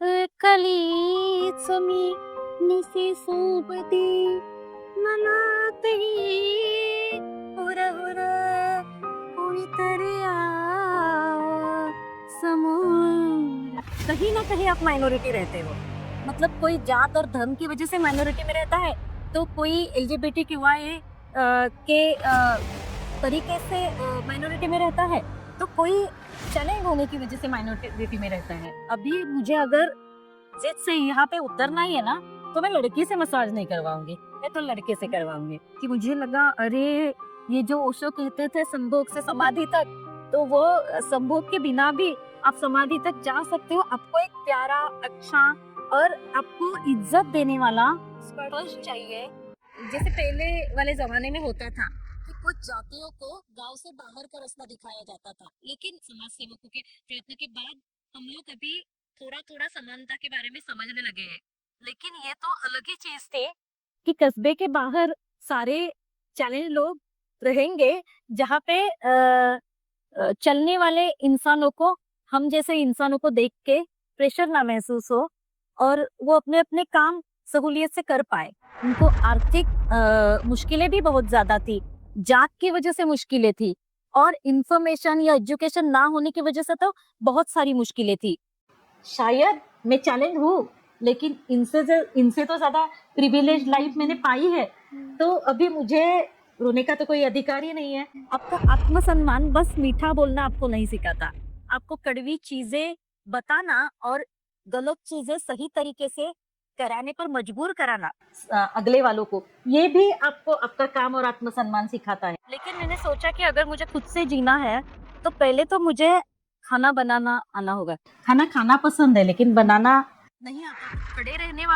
कलीच मी निसी सोबती मनातही हुर हुर कोणीतरी यावं समोर। कहीं ना कहीं आप माइनॉरिटी रहते हो, मतलब कोई जात और धर्म की वजह से माइनॉरिटी में रहता है, तो कोई एलजीबीटी के तरीके से माइनॉरिटी में रहता है, तो कोई चैलेंज होने की वजह से माइनॉरिटी में रहता है। अभी मुझे अगर जिद से यहाँ पे उतरना ही है ना, तो मैं लड़की से मसाज नहीं करवाऊंगी, मैं तो लड़के से करवाऊंगी। कि मुझे लगा अरे ये जो ओशो कहते थे संभोग से समाधि तक, तो वो संभोग के बिना भी आप समाधि तक जा सकते हो। आपको एक प्यारा, अच्छा और आपको इज्जत देने वाला स्पर्श चाहिए। जैसे पहले वाले जमाने में होता था कि कुछ जातियों को गांव से बाहर का रास्ता दिखाया जाता था, लेकिन समाज सेवकों के प्रयत्न के बाद हम लोग अभी थोड़ा थोड़ा समानता के बारे में समझने लगे हैं। लेकिन ये तो अलग ही चीज थी कि कस्बे के बाहर सारे चैलेंज लोग रहेंगे, जहाँ पे चलने वाले इंसानों को, हम जैसे इंसानों को देख के प्रेशर ना महसूस हो और वो अपने अपने काम सहूलियत से कर पाए। उनको आर्थिक मुश्किलें भी बहुत ज्यादा थी, जात की वजह से मुश्किलें थी, और इंफॉर्मेशन या एजुकेशन ना होने की वजह से तो बहुत सारी मुश्किलें थी। शायद मैं चैलेंज हूँ, लेकिन इनसे तो ज्यादा प्रिविलेज लाइफ मैंने पाई है, तो अभी मुझे रोने का तो कोई अधिकार ही नहीं है। आपका आत्मसम्मान बस मीठा बोलना आपको नहीं सिखाता, आपको कड़वी चीजें बताना और गलत चीजें सही तरीके से कराने पर मजबूर कराना अगले वालों को, ये भी आपको आपका काम और आत्मसम्मान सिखाता है। लेकिन मैंने सोचा कि अगर मुझे खुद से जीना है, तो पहले तो मुझे खाना बनाना आना होगा। खाना खाना पसंद है, लेकिन बनाना नहीं आता। खड़े रहने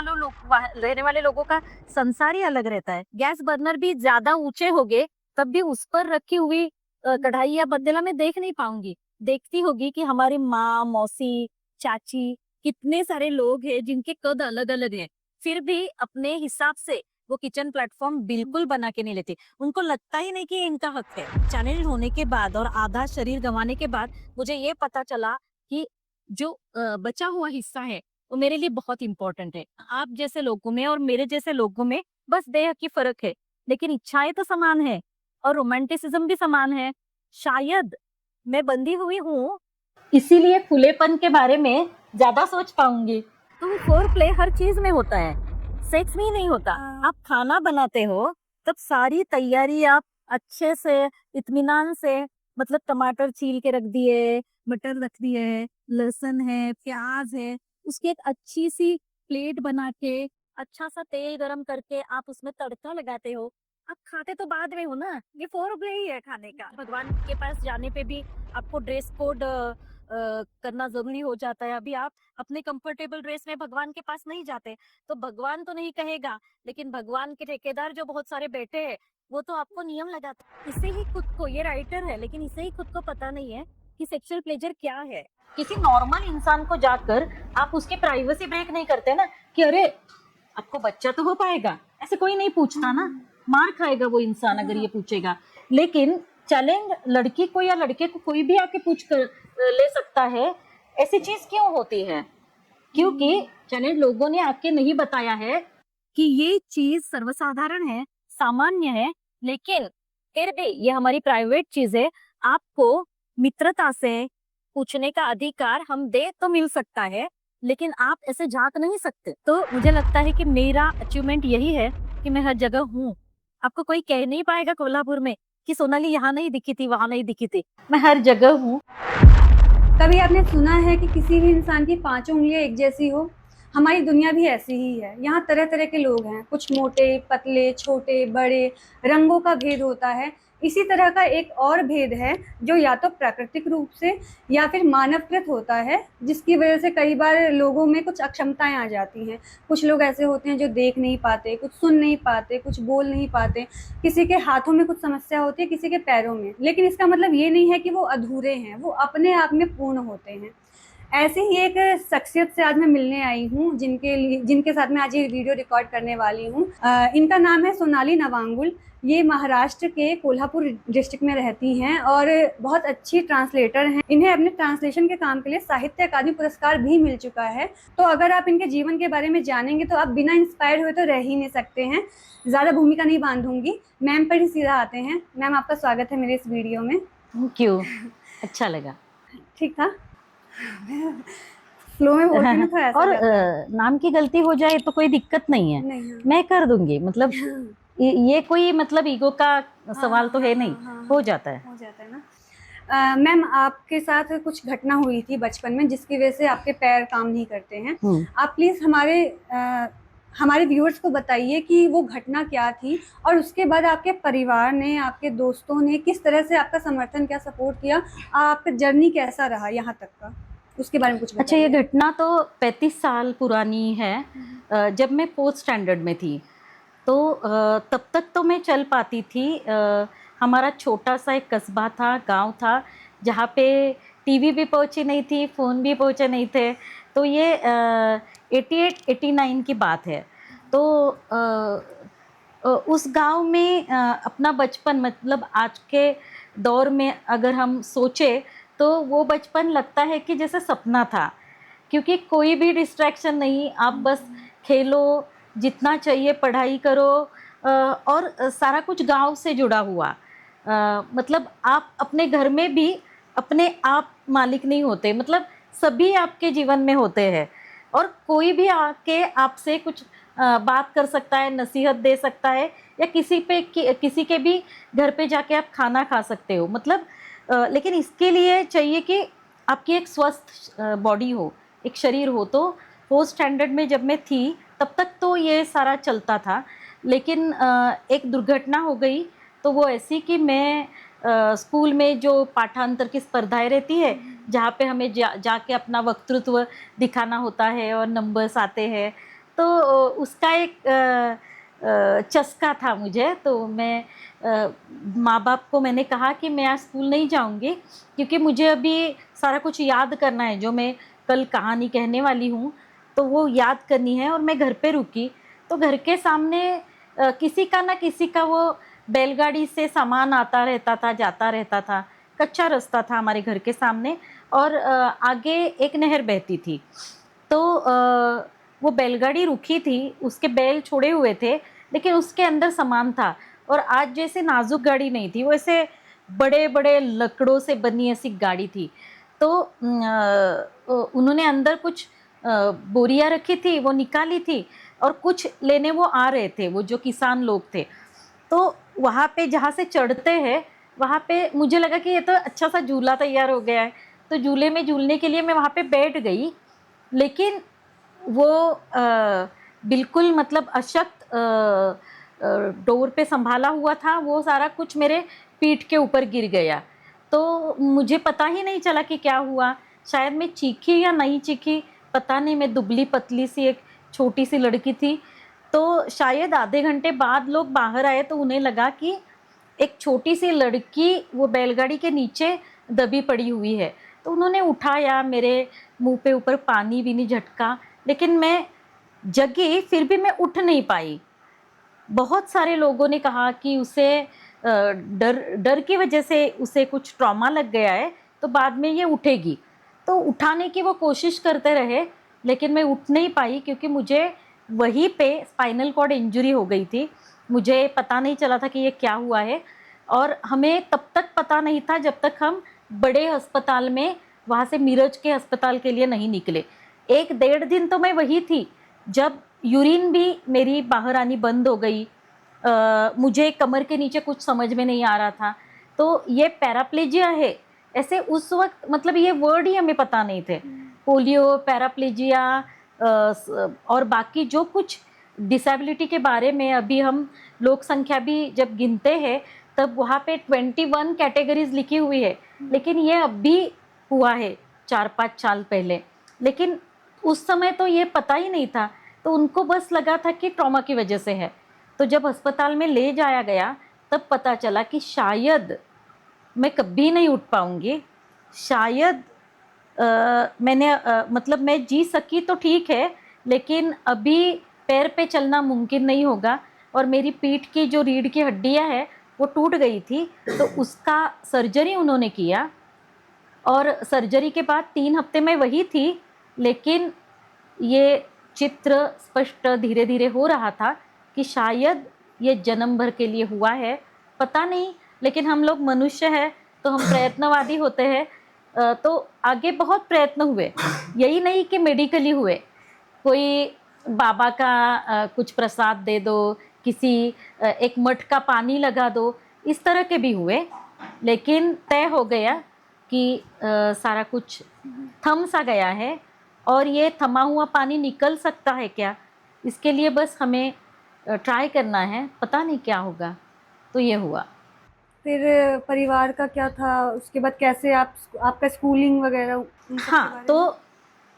वाले लोगों का संसार ही अलग रहता है। गैस बर्नर भी ज्यादा ऊंचे हो गए, तब भी उस पर रखी हुई कढ़ाई या पतीला मैं देख नहीं पाऊंगी। देखती होगी कि हमारी माँ, मौसी, चाची, कितने सारे लोग हैं जिनके कद अलग अलग हैं, फिर भी अपने हिसाब से वो किचन प्लेटफॉर्म बिल्कुल बना के नहीं लेते। उनको लगता ही नहीं कि ये इनका हक है। चैलेंज होने के बाद और आधा शरीर गंवाने के बाद मुझे ये पता चला कि जो बचा हुआ हिस्सा है वो मेरे लिए बहुत इंपॉर्टेंट है। आप जैसे लोगों में और मेरे जैसे लोगों में बस देह की फर्क है, लेकिन इच्छाएं तो समान है और रोमांटिसिज्म भी समान है। शायद मैं बंधी हुई हूँ, इसीलिए खुलेपन के बारे में ज्यादा सोच पाऊंगी। तो फोर प्ले हर चीज में होता है, सेक्स में ही नहीं होता। आप खाना बनाते हो तब सारी तैयारी आप अच्छे से, इत्मीनान से, मतलब टमाटर छील के रख दिए, मटर रख दिए, लहसुन है, प्याज है, उसकी एक अच्छी सी प्लेट बना के अच्छा सा तेल गरम करके आप उसमें तड़का लगाते हो। आप खाते तो बाद में हो ना, ये फोर प्ले ही है खाने का। भगवान के पास जाने पे भी आपको ड्रेस कोड करना जरूरी हो जाता है। अभी आप अपने कंफर्टेबल ड्रेस में भगवान के पास नहीं जाते, तो भगवान तो नहीं कहेगा, लेकिन भगवान के ठेकेदार जो बहुत सारे बैठे हैं, वो तो आपको नियम लगाते हैं। इसे ही खुद को, ये राइटर है लेकिन इसे ही खुद को पता नहीं है कि सेक्सुअल प्लेजर क्या है। किसी नॉर्मल इंसान को जाकर आप उसकी प्राइवेसी ब्रेक नहीं करते ना, कि अरे आपको बच्चा तो हो पाएगा, ऐसे कोई नहीं पूछता ना। मार खाएगा वो इंसान अगर ये पूछेगा। लेकिन चैलेंज लड़की को या लड़के को कोई भी आके पूछ कर ले सकता है। ऐसी चीज क्यों होती है? क्योंकि चैलेंज लोगों ने आके नहीं बताया है कि ये चीज सर्वसाधारण है, सामान्य है, लेकिन फिर भी ये हमारी प्राइवेट चीज है। आपको मित्रता से पूछने का अधिकार हम दे तो मिल सकता है, लेकिन आप ऐसे झांक नहीं सकते। तो मुझे लगता है कि मेरा अचीवमेंट यही है कि मैं हर जगह हूँ। आपको कोई कह नहीं पाएगा कोल्हापुर में कि सोनाली यहाँ नहीं दिखी थी, वहां नहीं दिखी थी। मैं हर जगह हूँ। कभी आपने सुना है कि किसी भी इंसान की पांचों उंगलियां एक जैसी हो? हमारी दुनिया भी ऐसी ही है। यहाँ तरह तरह के लोग हैं, कुछ मोटे, पतले, छोटे, बड़े, रंगों का भेद होता है। इसी तरह का एक और भेद है जो या तो प्राकृतिक रूप से या फिर मानवकृत होता है, जिसकी वजह से कई बार लोगों में कुछ अक्षमताएं आ जाती हैं। कुछ लोग ऐसे होते हैं जो देख नहीं पाते, कुछ सुन नहीं पाते, कुछ बोल नहीं पाते, किसी के हाथों में कुछ समस्या होती है, किसी के पैरों में। लेकिन इसका मतलब ये नहीं है कि वो अधूरे हैं, वो अपने आप में पूर्ण होते हैं। ऐसे ही एक शख्सियत से आज मैं मिलने आई हूँ, जिनके साथ मैं आज ये वीडियो रिकॉर्ड करने वाली हूँ। इनका नाम है सोनाली नवांगुल। ये महाराष्ट्र के कोल्हापुर डिस्ट्रिक्ट में रहती हैं और बहुत अच्छी ट्रांसलेटर हैं। इन्हें अपने ट्रांसलेशन के काम के लिए साहित्य अकादमी पुरस्कार भी मिल चुका है। तो अगर आप इनके जीवन के बारे में जानेंगे तो आप बिना इंस्पायर हुए तो रह ही नहीं सकते हैं। ज़्यादा भूमिका नहीं बांधूंगी, मैम पर ही सीधा आते हैं। मैम, आपका स्वागत है मेरे इस वीडियो में। थैंक यू, अच्छा लगा। ठीक था, फ्लो में बोलती हूँ तो ऐसा और जाता है। नाम की गलती हो जाए तो कोई दिक्कत नहीं है, नहीं, हाँ। मैं कर दूंगी। मतलब ये कोई मतलब ईगो का सवाल तो है नहीं, हो जाता है। हो जाता है ना। मैम, आपके साथ कुछ घटना हुई थी बचपन में जिसकी वजह से आपके पैर काम नहीं करते हैं। आप प्लीज हमारे व्यूअर्स को बताइए कि वो घटना क्या थी और उसके बाद आपके परिवार ने, आपके दोस्तों ने किस तरह से आपका समर्थन किया, सपोर्ट किया, आपका जर्नी कैसा रहा यहाँ तक का, उसके बारे में कुछ अच्छा, बताइए। ये घटना तो 35 साल पुरानी है। जब मैं 4th स्टैंडर्ड में थी तो तब तक तो मैं चल पाती थी। हमारा छोटा सा एक कस्बा था, गांव था, जहाँ पे टीवी भी पहुँची नहीं थी, फ़ोन भी पहुँचे नहीं थे। तो ये 88-89 की बात है। तो उस गांव में अपना बचपन, मतलब आज के दौर में अगर हम सोचें तो वो बचपन लगता है कि जैसे सपना था, क्योंकि कोई भी डिस्ट्रैक्शन नहीं, आप बस खेलो, जितना चाहिए पढ़ाई करो, और सारा कुछ गांव से जुड़ा हुआ। मतलब आप अपने घर में भी अपने आप मालिक नहीं होते, मतलब सभी आपके जीवन में होते हैं और कोई भी आके आपसे कुछ बात कर सकता है, नसीहत दे सकता है, या किसी के भी घर पे जाके आप खाना खा सकते हो। मतलब लेकिन इसके लिए चाहिए कि आपकी एक स्वस्थ बॉडी हो, एक शरीर हो। तो 4th स्टैंडर्ड में जब मैं थी तब तक तो ये सारा चलता था, लेकिन एक दुर्घटना हो गई। तो वो ऐसी कि मैं स्कूल में जो पाठांतर की स्पर्धाएं रहती है, जहाँ पे हमें जाके अपना वक्तृत्व दिखाना होता है और नंबर्स आते हैं, तो उसका एक चस्का था मुझे। तो मैं माँ बाप को मैंने कहा कि मैं आज स्कूल नहीं जाऊँगी, क्योंकि मुझे अभी सारा कुछ याद करना है, जो मैं कल कहानी कहने वाली हूँ तो वो याद करनी है। और मैं घर पे रुकी तो घर के सामने किसी का ना किसी का वो बैलगाड़ी से सामान आता रहता था, जाता रहता था। कच्चा रास्ता था हमारे घर के सामने और आगे एक नहर बहती थी। तो वो बैलगाड़ी रुकी थी, उसके बैल छोड़े हुए थे, लेकिन उसके अंदर सामान था। और आज जैसे नाजुक गाड़ी नहीं थी, वो ऐसे बड़े बड़े लकड़ों से बनी ऐसी गाड़ी थी। तो उन्होंने अंदर कुछ बोरियां रखी थी, वो निकाली थी, और कुछ लेने वो आ रहे थे, वो जो किसान लोग थे। तो वहाँ पे जहाँ से चढ़ते हैं, वहाँ पे मुझे लगा कि ये तो अच्छा सा झूला तैयार हो गया है, तो झूले में झूलने के लिए मैं वहाँ पे बैठ गई। लेकिन वो बिल्कुल मतलब अशक्त डोर पे संभाला हुआ था, वो सारा कुछ मेरे पीठ के ऊपर गिर गया। तो मुझे पता ही नहीं चला कि क्या हुआ। शायद मैं चीखी या नहीं चीखी, पता नहीं। मैं दुबली पतली सी एक छोटी सी लड़की थी। तो शायद आधे घंटे बाद लोग बाहर आए तो उन्हें लगा कि एक छोटी सी लड़की वो बैलगाड़ी के नीचे दबी पड़ी हुई है। तो उन्होंने उठाया, मेरे मुंह पे ऊपर पानी भी नहीं झटका, लेकिन मैं जगी, फिर भी मैं उठ नहीं पाई। बहुत सारे लोगों ने कहा कि उसे डर की वजह से उसे कुछ ट्रॉमा लग गया है, तो बाद में ये उठेगी। तो उठाने की वो कोशिश करते रहे, लेकिन मैं उठ नहीं पाई, क्योंकि मुझे वहीं पे स्पाइनल कॉर्ड इंजरी हो गई थी। मुझे पता नहीं चला था कि ये क्या हुआ है, और हमें तब तक पता नहीं था जब तक हम बड़े अस्पताल में, वहाँ से मीरज के अस्पताल के लिए नहीं निकले। 1-1.5 दिन तो मैं वही थी, जब यूरिन भी मेरी बाहर आनी बंद हो गई। मुझे कमर के नीचे कुछ समझ में नहीं आ रहा था। तो ये पैराप्लेजिया है, ऐसे उस वक्त मतलब ये वर्ड ही हमें पता नहीं थे। पोलियो, पैराप्लेजिया और बाकी जो कुछ डिसेबिलिटी के बारे में अभी हम लोक संख्या भी जब गिनते हैं तब वहाँ पे 21 कैटेगरीज लिखी हुई है, लेकिन ये अब भी हुआ है 4-5 साल पहले। लेकिन उस समय तो ये पता ही नहीं था, तो उनको बस लगा था कि ट्रॉमा की वजह से है। तो जब अस्पताल में ले जाया गया तब पता चला कि शायद मैं कभी नहीं उठ पाऊंगी, शायद मैंने मतलब मैं जी सकी तो ठीक है, लेकिन अभी पैर पे चलना मुमकिन नहीं होगा और मेरी पीठ की जो रीढ़ की हड्डियां है वो टूट गई थी, तो उसका सर्जरी उन्होंने किया और सर्जरी के बाद 3 हफ्ते में वही थी, लेकिन ये चित्र स्पष्ट धीरे धीरे हो रहा था कि शायद ये जन्म भर के लिए हुआ है, पता नहीं। लेकिन हम लोग मनुष्य हैं तो हम प्रयत्नवादी होते हैं। तो आगे बहुत प्रयत्न हुए, यही नहीं कि मेडिकली हुए, कोई बाबा का कुछ प्रसाद दे दो, किसी एक मट का पानी लगा दो, इस तरह के भी हुए, लेकिन तय हो गया कि सारा कुछ थम सा गया है और ये थमा हुआ पानी निकल सकता है क्या, इसके लिए बस हमें ट्राई करना है, पता नहीं क्या होगा। तो ये हुआ। फिर परिवार का क्या था उसके बाद, कैसे आप आपका स्कूलिंग वगैरह उन सब के हाँ, बारे तो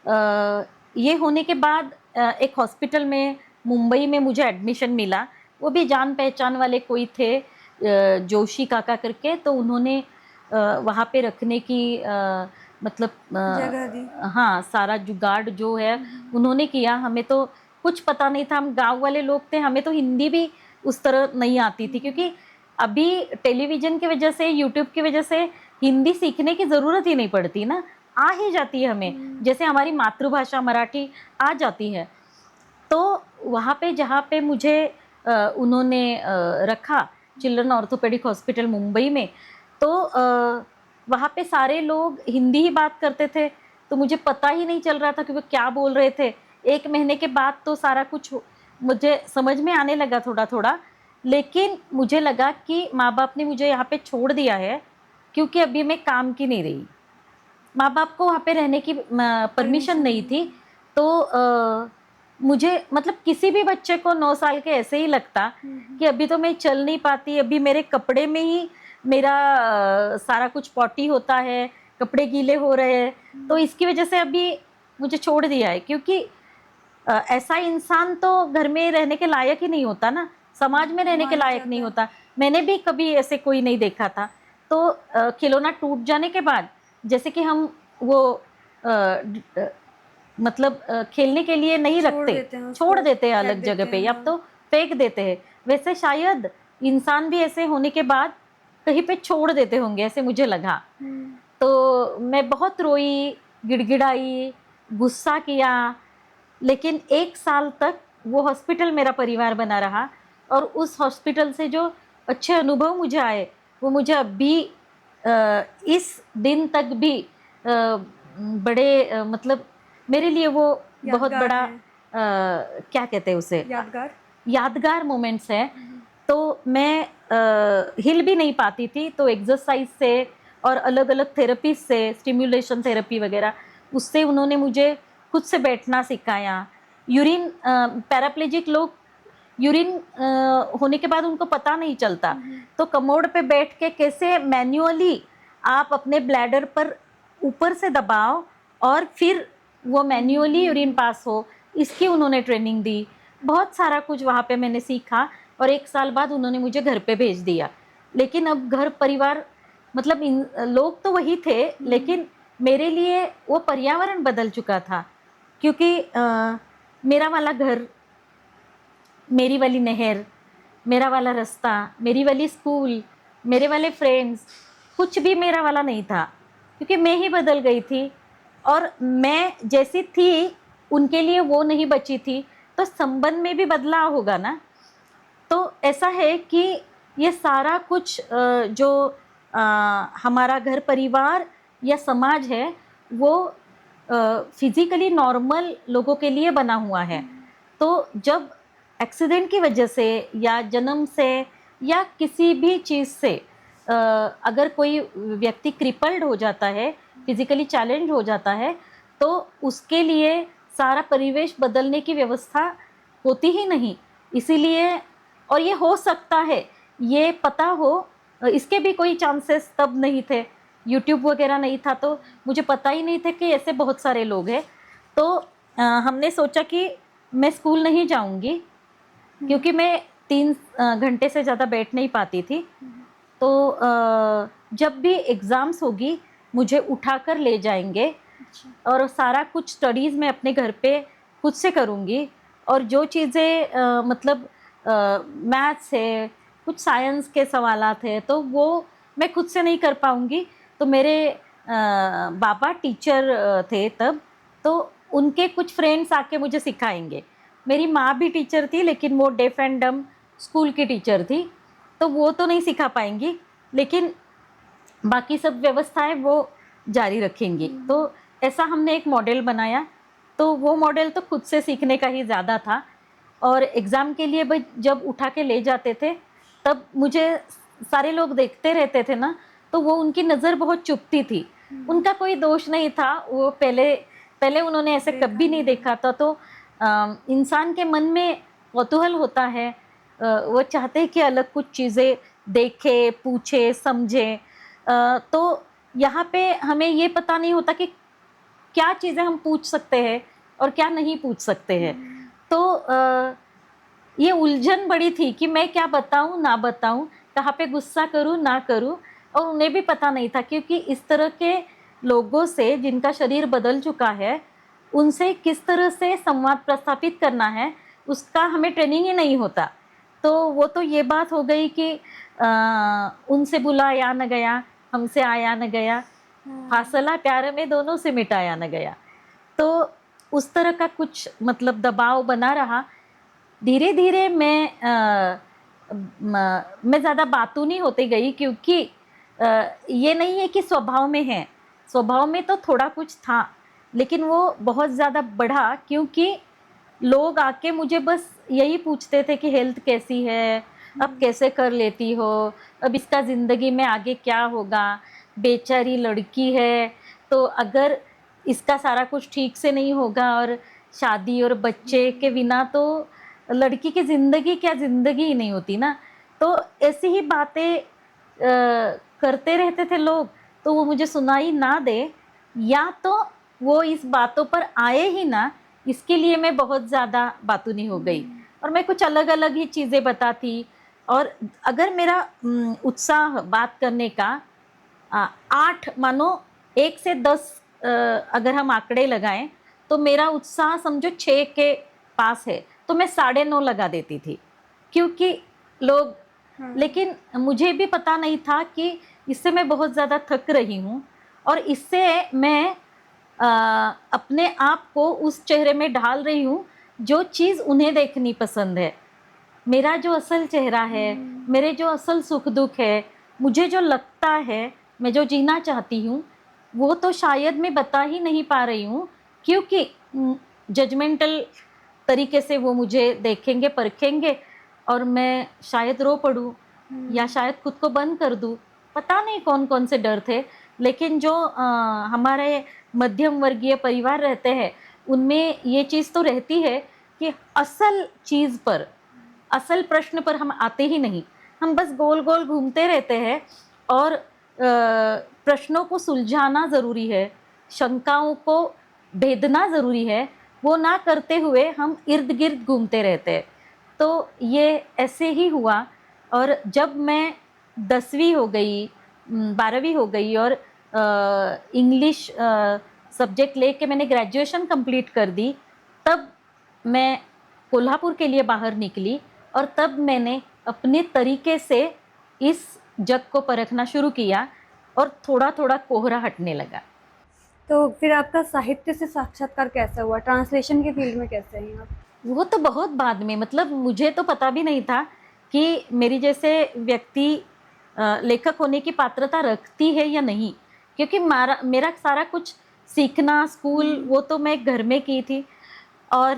में? ये होने के बाद एक हॉस्पिटल में मुंबई में मुझे एडमिशन मिला। वो भी जान पहचान वाले कोई थे, जोशी काका करके, तो उन्होंने वहाँ पे रखने की मतलब जगह दी। हाँ, सारा जुगाड़ जो है उन्होंने किया। हमें तो कुछ पता नहीं था, हम गांव वाले लोग थे, हमें तो हिंदी भी उस तरह नहीं आती थी, क्योंकि अभी टेलीविज़न की वजह से, यूट्यूब की वजह से हिंदी सीखने की ज़रूरत ही नहीं पड़ती ना, आ ही जाती है हमें, जैसे हमारी मातृभाषा मराठी आ जाती है। तो वहाँ पे जहाँ पे मुझे उन्होंने रखा, चिल्ड्रन ऑर्थोपेडिक हॉस्पिटल मुंबई में, तो वहाँ पे सारे लोग हिंदी ही बात करते थे, तो मुझे पता ही नहीं चल रहा था कि वो क्या बोल रहे थे। 1 महीने के बाद तो सारा कुछ मुझे समझ में आने लगा थोड़ा थोड़ा, लेकिन मुझे लगा कि माँ बाप ने मुझे यहाँ पे छोड़ दिया है क्योंकि अभी मैं काम की नहीं रही, माँ बाप को वहाँ पे रहने की परमिशन नहीं थी। तो मुझे मतलब किसी भी बच्चे को 9 साल के ऐसे ही लगता कि अभी तो मैं चल नहीं पाती, अभी मेरे कपड़े में ही मेरा सारा कुछ पॉटी होता है, कपड़े गीले हो रहे हैं, तो इसकी वजह से अभी मुझे छोड़ दिया है, क्योंकि ऐसा इंसान तो घर में रहने के लायक ही नहीं होता ना, समाज में रहने के लायक नहीं होता। मैंने भी कभी ऐसे कोई नहीं देखा था। तो खिलौना टूट जाने के बाद जैसे कि हम वो मतलब खेलने के लिए नहीं रखते, छोड़ देते हैं अलग जगह पे, या तो फेंक देते हैं, वैसे शायद इंसान भी ऐसे होने के बाद कहीं पे छोड़ देते होंगे, ऐसे मुझे लगा। तो मैं बहुत रोई, गिड़गिड़ाई, गुस्सा किया, लेकिन 1 साल तक वो हॉस्पिटल मेरा परिवार बना रहा और उस हॉस्पिटल से जो अच्छे अनुभव मुझे आए वो मुझे अभी इस दिन तक भी बड़े मतलब मेरे लिए वो बहुत बड़ा क्या कहते हैं उसे, यादगार मोमेंट्स हैं। तो मैं हिल भी नहीं पाती थी, तो एक्सरसाइज से और अलग अलग थेरेपी से, स्टिम्युलेशन थेरेपी वगैरह, उससे उन्होंने मुझे खुद से बैठना सिखाया। यूरिन पैराप्लेजिक लोग यूरिन होने के बाद उनको पता नहीं चलता, तो कमोड पे बैठ के कैसे मैन्युअली आप अपने ब्लैडर पर ऊपर से दबाओ और फिर वो मैन्युअली यूरिन पास हो, इसकी उन्होंने ट्रेनिंग दी। बहुत सारा कुछ वहाँ पे मैंने सीखा और 1 साल बाद उन्होंने मुझे घर पे भेज दिया। लेकिन अब घर परिवार मतलब इन लोग तो वही थे, लेकिन मेरे लिए वो पर्यावरण बदल चुका था, क्योंकि मेरा वाला घर, मेरी वाली नहर, मेरा वाला रास्ता, मेरी वाली स्कूल, मेरे वाले फ्रेंड्स, कुछ भी मेरा वाला नहीं था, क्योंकि मैं ही बदल गई थी और मैं जैसी थी उनके लिए वो नहीं बची थी, तो संबंध में भी बदलाव होगा ना। तो ऐसा है कि ये सारा कुछ जो हमारा घर परिवार या समाज है वो फिज़िकली नॉर्मल लोगों के लिए बना हुआ है। तो जब एक्सीडेंट की वजह से या जन्म से या किसी भी चीज़ से अगर कोई व्यक्ति क्रिपल्ड हो जाता है, फिज़िकली चैलेंज हो जाता है, तो उसके लिए सारा परिवेश बदलने की व्यवस्था होती ही नहीं। इसीलिए, और ये हो सकता है, ये पता हो, इसके भी कोई चांसेस तब नहीं थे, यूट्यूब वगैरह नहीं था, तो मुझे पता ही नहीं थे कि ऐसे बहुत सारे लोग हैं। तो हमने सोचा कि मैं स्कूल नहीं जाऊंगी, क्योंकि मैं 3 घंटे से ज़्यादा बैठ नहीं पाती थी। तो जब भी एग्ज़ाम्स होगी मुझे उठाकर ले जाएंगे और सारा कुछ स्टडीज़ मैं अपने घर पे खुद से करूँगी। और जो चीज़ें मतलब मैथ्स है, कुछ साइंस के सवालात है, तो वो मैं खुद से नहीं कर पाऊँगी। तो मेरे बाबा टीचर थे तब, तो उनके कुछ फ्रेंड्स आके मुझे सिखाएंगे। मेरी माँ भी टीचर थी, लेकिन वो डेफ एंड डम स्कूल की टीचर थी, तो वो तो नहीं सिखा पाएंगी, लेकिन बाकी सब व्यवस्थाएं वो जारी रखेंगी। तो ऐसा हमने एक मॉडल बनाया। तो वो मॉडल तो खुद से सीखने का ही ज़्यादा था। और एग्ज़ाम के लिए भाई जब उठा के ले जाते थे, तब मुझे सारे लोग देखते रहते थे ना, तो वो उनकी नज़र बहुत चुभती थी। उनका कोई दोष नहीं था, वो पहले पहले उन्होंने ऐसे कभी नहीं देखा था। तो इंसान के मन में कौतूहल होता है, वो चाहते हैं कि अलग कुछ चीज़ें देखे, पूछे, समझे। तो यहाँ पे हमें ये पता नहीं होता कि क्या चीज़ें हम पूछ सकते हैं और क्या नहीं पूछ सकते हैं। तो ये उलझन बड़ी थी कि मैं क्या बताऊँ ना बताऊँ, कहाँ पे गुस्सा करूँ ना करूँ। और उन्हें भी पता नहीं था, क्योंकि इस तरह के लोगों से जिनका शरीर बदल चुका है, उनसे किस तरह से संवाद प्रस्थापित करना है, उसका हमें ट्रेनिंग ही नहीं होता। तो वो तो ये बात हो गई कि उनसे बुलाया न गया, हमसे आया न गया, फासला प्यार में दोनों से मिटाया न गया। तो उस तरह का कुछ मतलब दबाव बना रहा। धीरे धीरे मैं ज़्यादा बातूनी होती गई, क्योंकि ये नहीं है कि स्वभाव में है, स्वभाव में तो थोड़ा कुछ था, लेकिन वो बहुत ज़्यादा बढ़ा, क्योंकि लोग आके मुझे बस यही पूछते थे कि हेल्थ कैसी है, अब कैसे कर लेती हो, अब इसका ज़िंदगी में आगे क्या होगा, बेचारी लड़की है, तो अगर इसका सारा कुछ ठीक से नहीं होगा और शादी और बच्चे के बिना तो लड़की की ज़िंदगी क्या ज़िंदगी ही नहीं होती ना। तो ऐसी ही बातें करते रहते थे लोग। तो वो मुझे सुनाई ना दे, या तो वो इस बातों पर आए ही ना, इसके लिए मैं बहुत ज़्यादा बातूनी हो गई और मैं कुछ अलग अलग ही चीज़ें बताती। और अगर मेरा उत्साह बात करने का 8 मानो 1 से 10 अगर हम आंकड़े लगाएं, तो मेरा उत्साह समझो 6 के पास है, तो मैं 9.5 लगा देती थी, क्योंकि लोग लेकिन मुझे भी पता नहीं था कि इससे मैं बहुत ज़्यादा थक रही हूँ, और इससे मैं अपने आप को उस चेहरे में ढाल रही हूँ जो चीज़ उन्हें देखनी पसंद है। मेरा जो असल चेहरा है, मेरे जो असल सुख दुख है, मुझे जो लगता है, मैं जो जीना चाहती हूँ, वो तो शायद मैं बता ही नहीं पा रही हूँ, क्योंकि जजमेंटल तरीके से वो मुझे देखेंगे, परखेंगे, और मैं शायद रो पड़ूँ या शायद खुद को बंद कर दूँ। पता नहीं कौन कौन से डर थे, लेकिन जो हमारे मध्यम वर्गीय परिवार रहते हैं, उनमें ये चीज़ तो रहती है कि असल चीज़ पर, असल प्रश्न पर हम आते ही नहीं, हम बस गोल गोल घूमते रहते हैं। और प्रश्नों को सुलझाना ज़रूरी है, शंकाओं को भेदना ज़रूरी है, वो ना करते हुए हम इर्द गिर्द घूमते रहते हैं। तो ये ऐसे ही हुआ। और जब मैं 10वीं हो गई, 12वीं हो गई, और इंग्लिश सब्जेक्ट लेके मैंने ग्रेजुएशन कंप्लीट कर दी, तब मैं कोल्हापुर के लिए बाहर निकली, और तब मैंने अपने तरीके से इस जग को परखना शुरू किया, और थोड़ा थोड़ा कोहरा हटने लगा। तो फिर आपका साहित्य से साक्षात्कार कैसे हुआ? ट्रांसलेशन के फील्ड में कैसे हैं आप? वो तो बहुत बाद में, मतलब मुझे तो पता भी नहीं था कि मेरी जैसे व्यक्ति लेखक होने की पात्रता रखती है या नहीं, क्योंकि मेरा सारा कुछ सीखना स्कूल वो तो मैं घर में की थी, और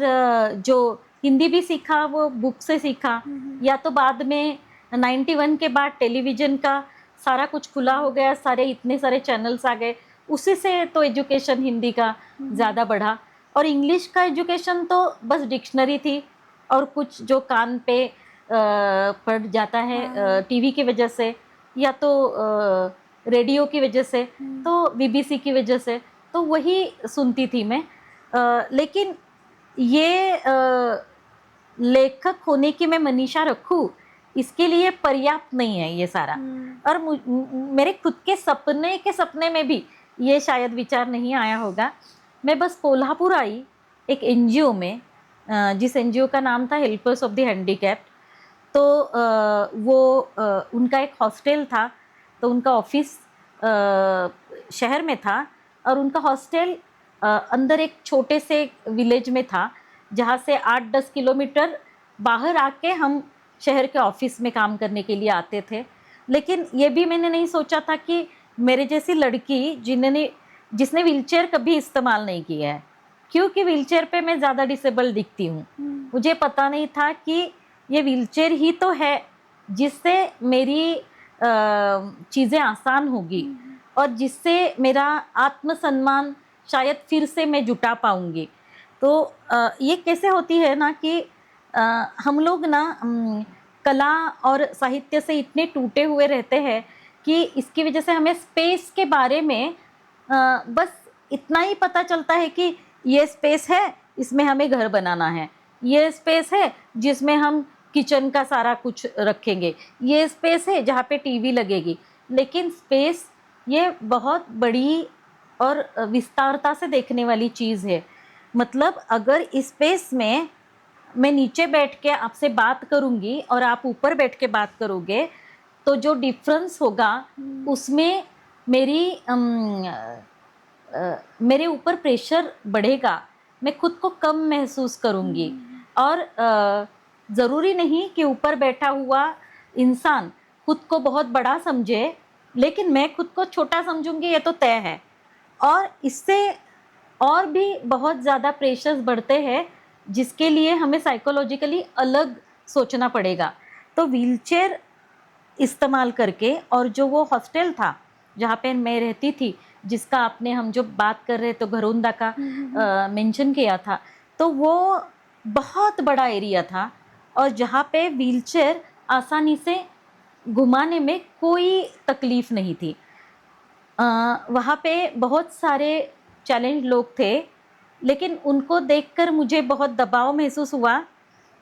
जो हिंदी भी सीखा वो बुक से सीखा, या तो बाद में 91 के बाद टेलीविज़न का सारा कुछ खुला हो गया, सारे इतने सारे चैनल्स आ गए, उसी से तो एजुकेशन हिंदी का ज़्यादा बढ़ा। और इंग्लिश का एजुकेशन तो बस डिक्शनरी थी, और कुछ जो कान पे पड़ जाता है टीवी की वजह से, या तो रेडियो की वजह से, तो बीबीसी की वजह से, तो वही सुनती थी मैं। लेकिन ये लेखक होने की मैं मनीषा रखूं, इसके लिए पर्याप्त नहीं है ये सारा। और मेरे खुद के सपने में भी ये शायद विचार नहीं आया होगा। मैं बस कोल्हापुर आई एक एनजीओ में, जिस एनजीओ का नाम था हेल्पर्स ऑफ द हैंडीकैप्ड। तो वो उनका एक हॉस्टल था, तो उनका ऑफिस शहर में था और उनका हॉस्टल अंदर एक छोटे से विलेज में था, जहाँ से 8-10 किलोमीटर बाहर आके हम शहर के ऑफिस में काम करने के लिए आते थे। लेकिन ये भी मैंने नहीं सोचा था कि मेरे जैसी लड़की जिसने व्हीलचेयर कभी इस्तेमाल नहीं किया है, क्योंकि व्हीलचेयर पे मैं ज़्यादा डिसेबल दिखती हूँ। मुझे पता नहीं था कि ये व्हीलचेयर ही तो है जिससे मेरी चीज़ें आसान होगी और जिससे मेरा आत्मसम्मान शायद फिर से मैं जुटा पाऊँगी। तो ये कैसे होती है ना कि हम लोग ना कला और साहित्य से इतने टूटे हुए रहते हैं कि इसकी वजह से हमें स्पेस के बारे में बस इतना ही पता चलता है कि ये स्पेस है, इसमें हमें घर बनाना है, ये स्पेस है जिसमें हम किचन का सारा कुछ रखेंगे, ये स्पेस है जहाँ पे टीवी लगेगी। लेकिन स्पेस ये बहुत बड़ी और विस्तारता से देखने वाली चीज़ है। मतलब अगर इस स्पेस में मैं नीचे बैठ के आपसे बात करूँगी और आप ऊपर बैठ के बात करोगे, तो जो डिफरेंस होगा उसमें मेरे ऊपर प्रेशर बढ़ेगा, मैं खुद को कम महसूस करूँगी। और ज़रूरी नहीं कि ऊपर बैठा हुआ इंसान खुद को बहुत बड़ा समझे, लेकिन मैं खुद को छोटा समझूंगी, ये तो तय है। और इससे और भी बहुत ज़्यादा प्रेशर्स बढ़ते हैं, जिसके लिए हमें साइकोलॉजिकली अलग सोचना पड़ेगा। तो व्हीलचेयर इस्तेमाल करके, और जो वो हॉस्टल था जहाँ पे मैं रहती थी, जिसका आपने हम जो बात कर रहे तो घरोंदा का मेंशन किया था, तो वो बहुत बड़ा एरिया था और जहाँ पे व्हीलचेयर आसानी से घुमाने में कोई तकलीफ़ नहीं थी। वहाँ पे बहुत सारे चैलेंज लोग थे, लेकिन उनको देखकर मुझे बहुत दबाव महसूस हुआ,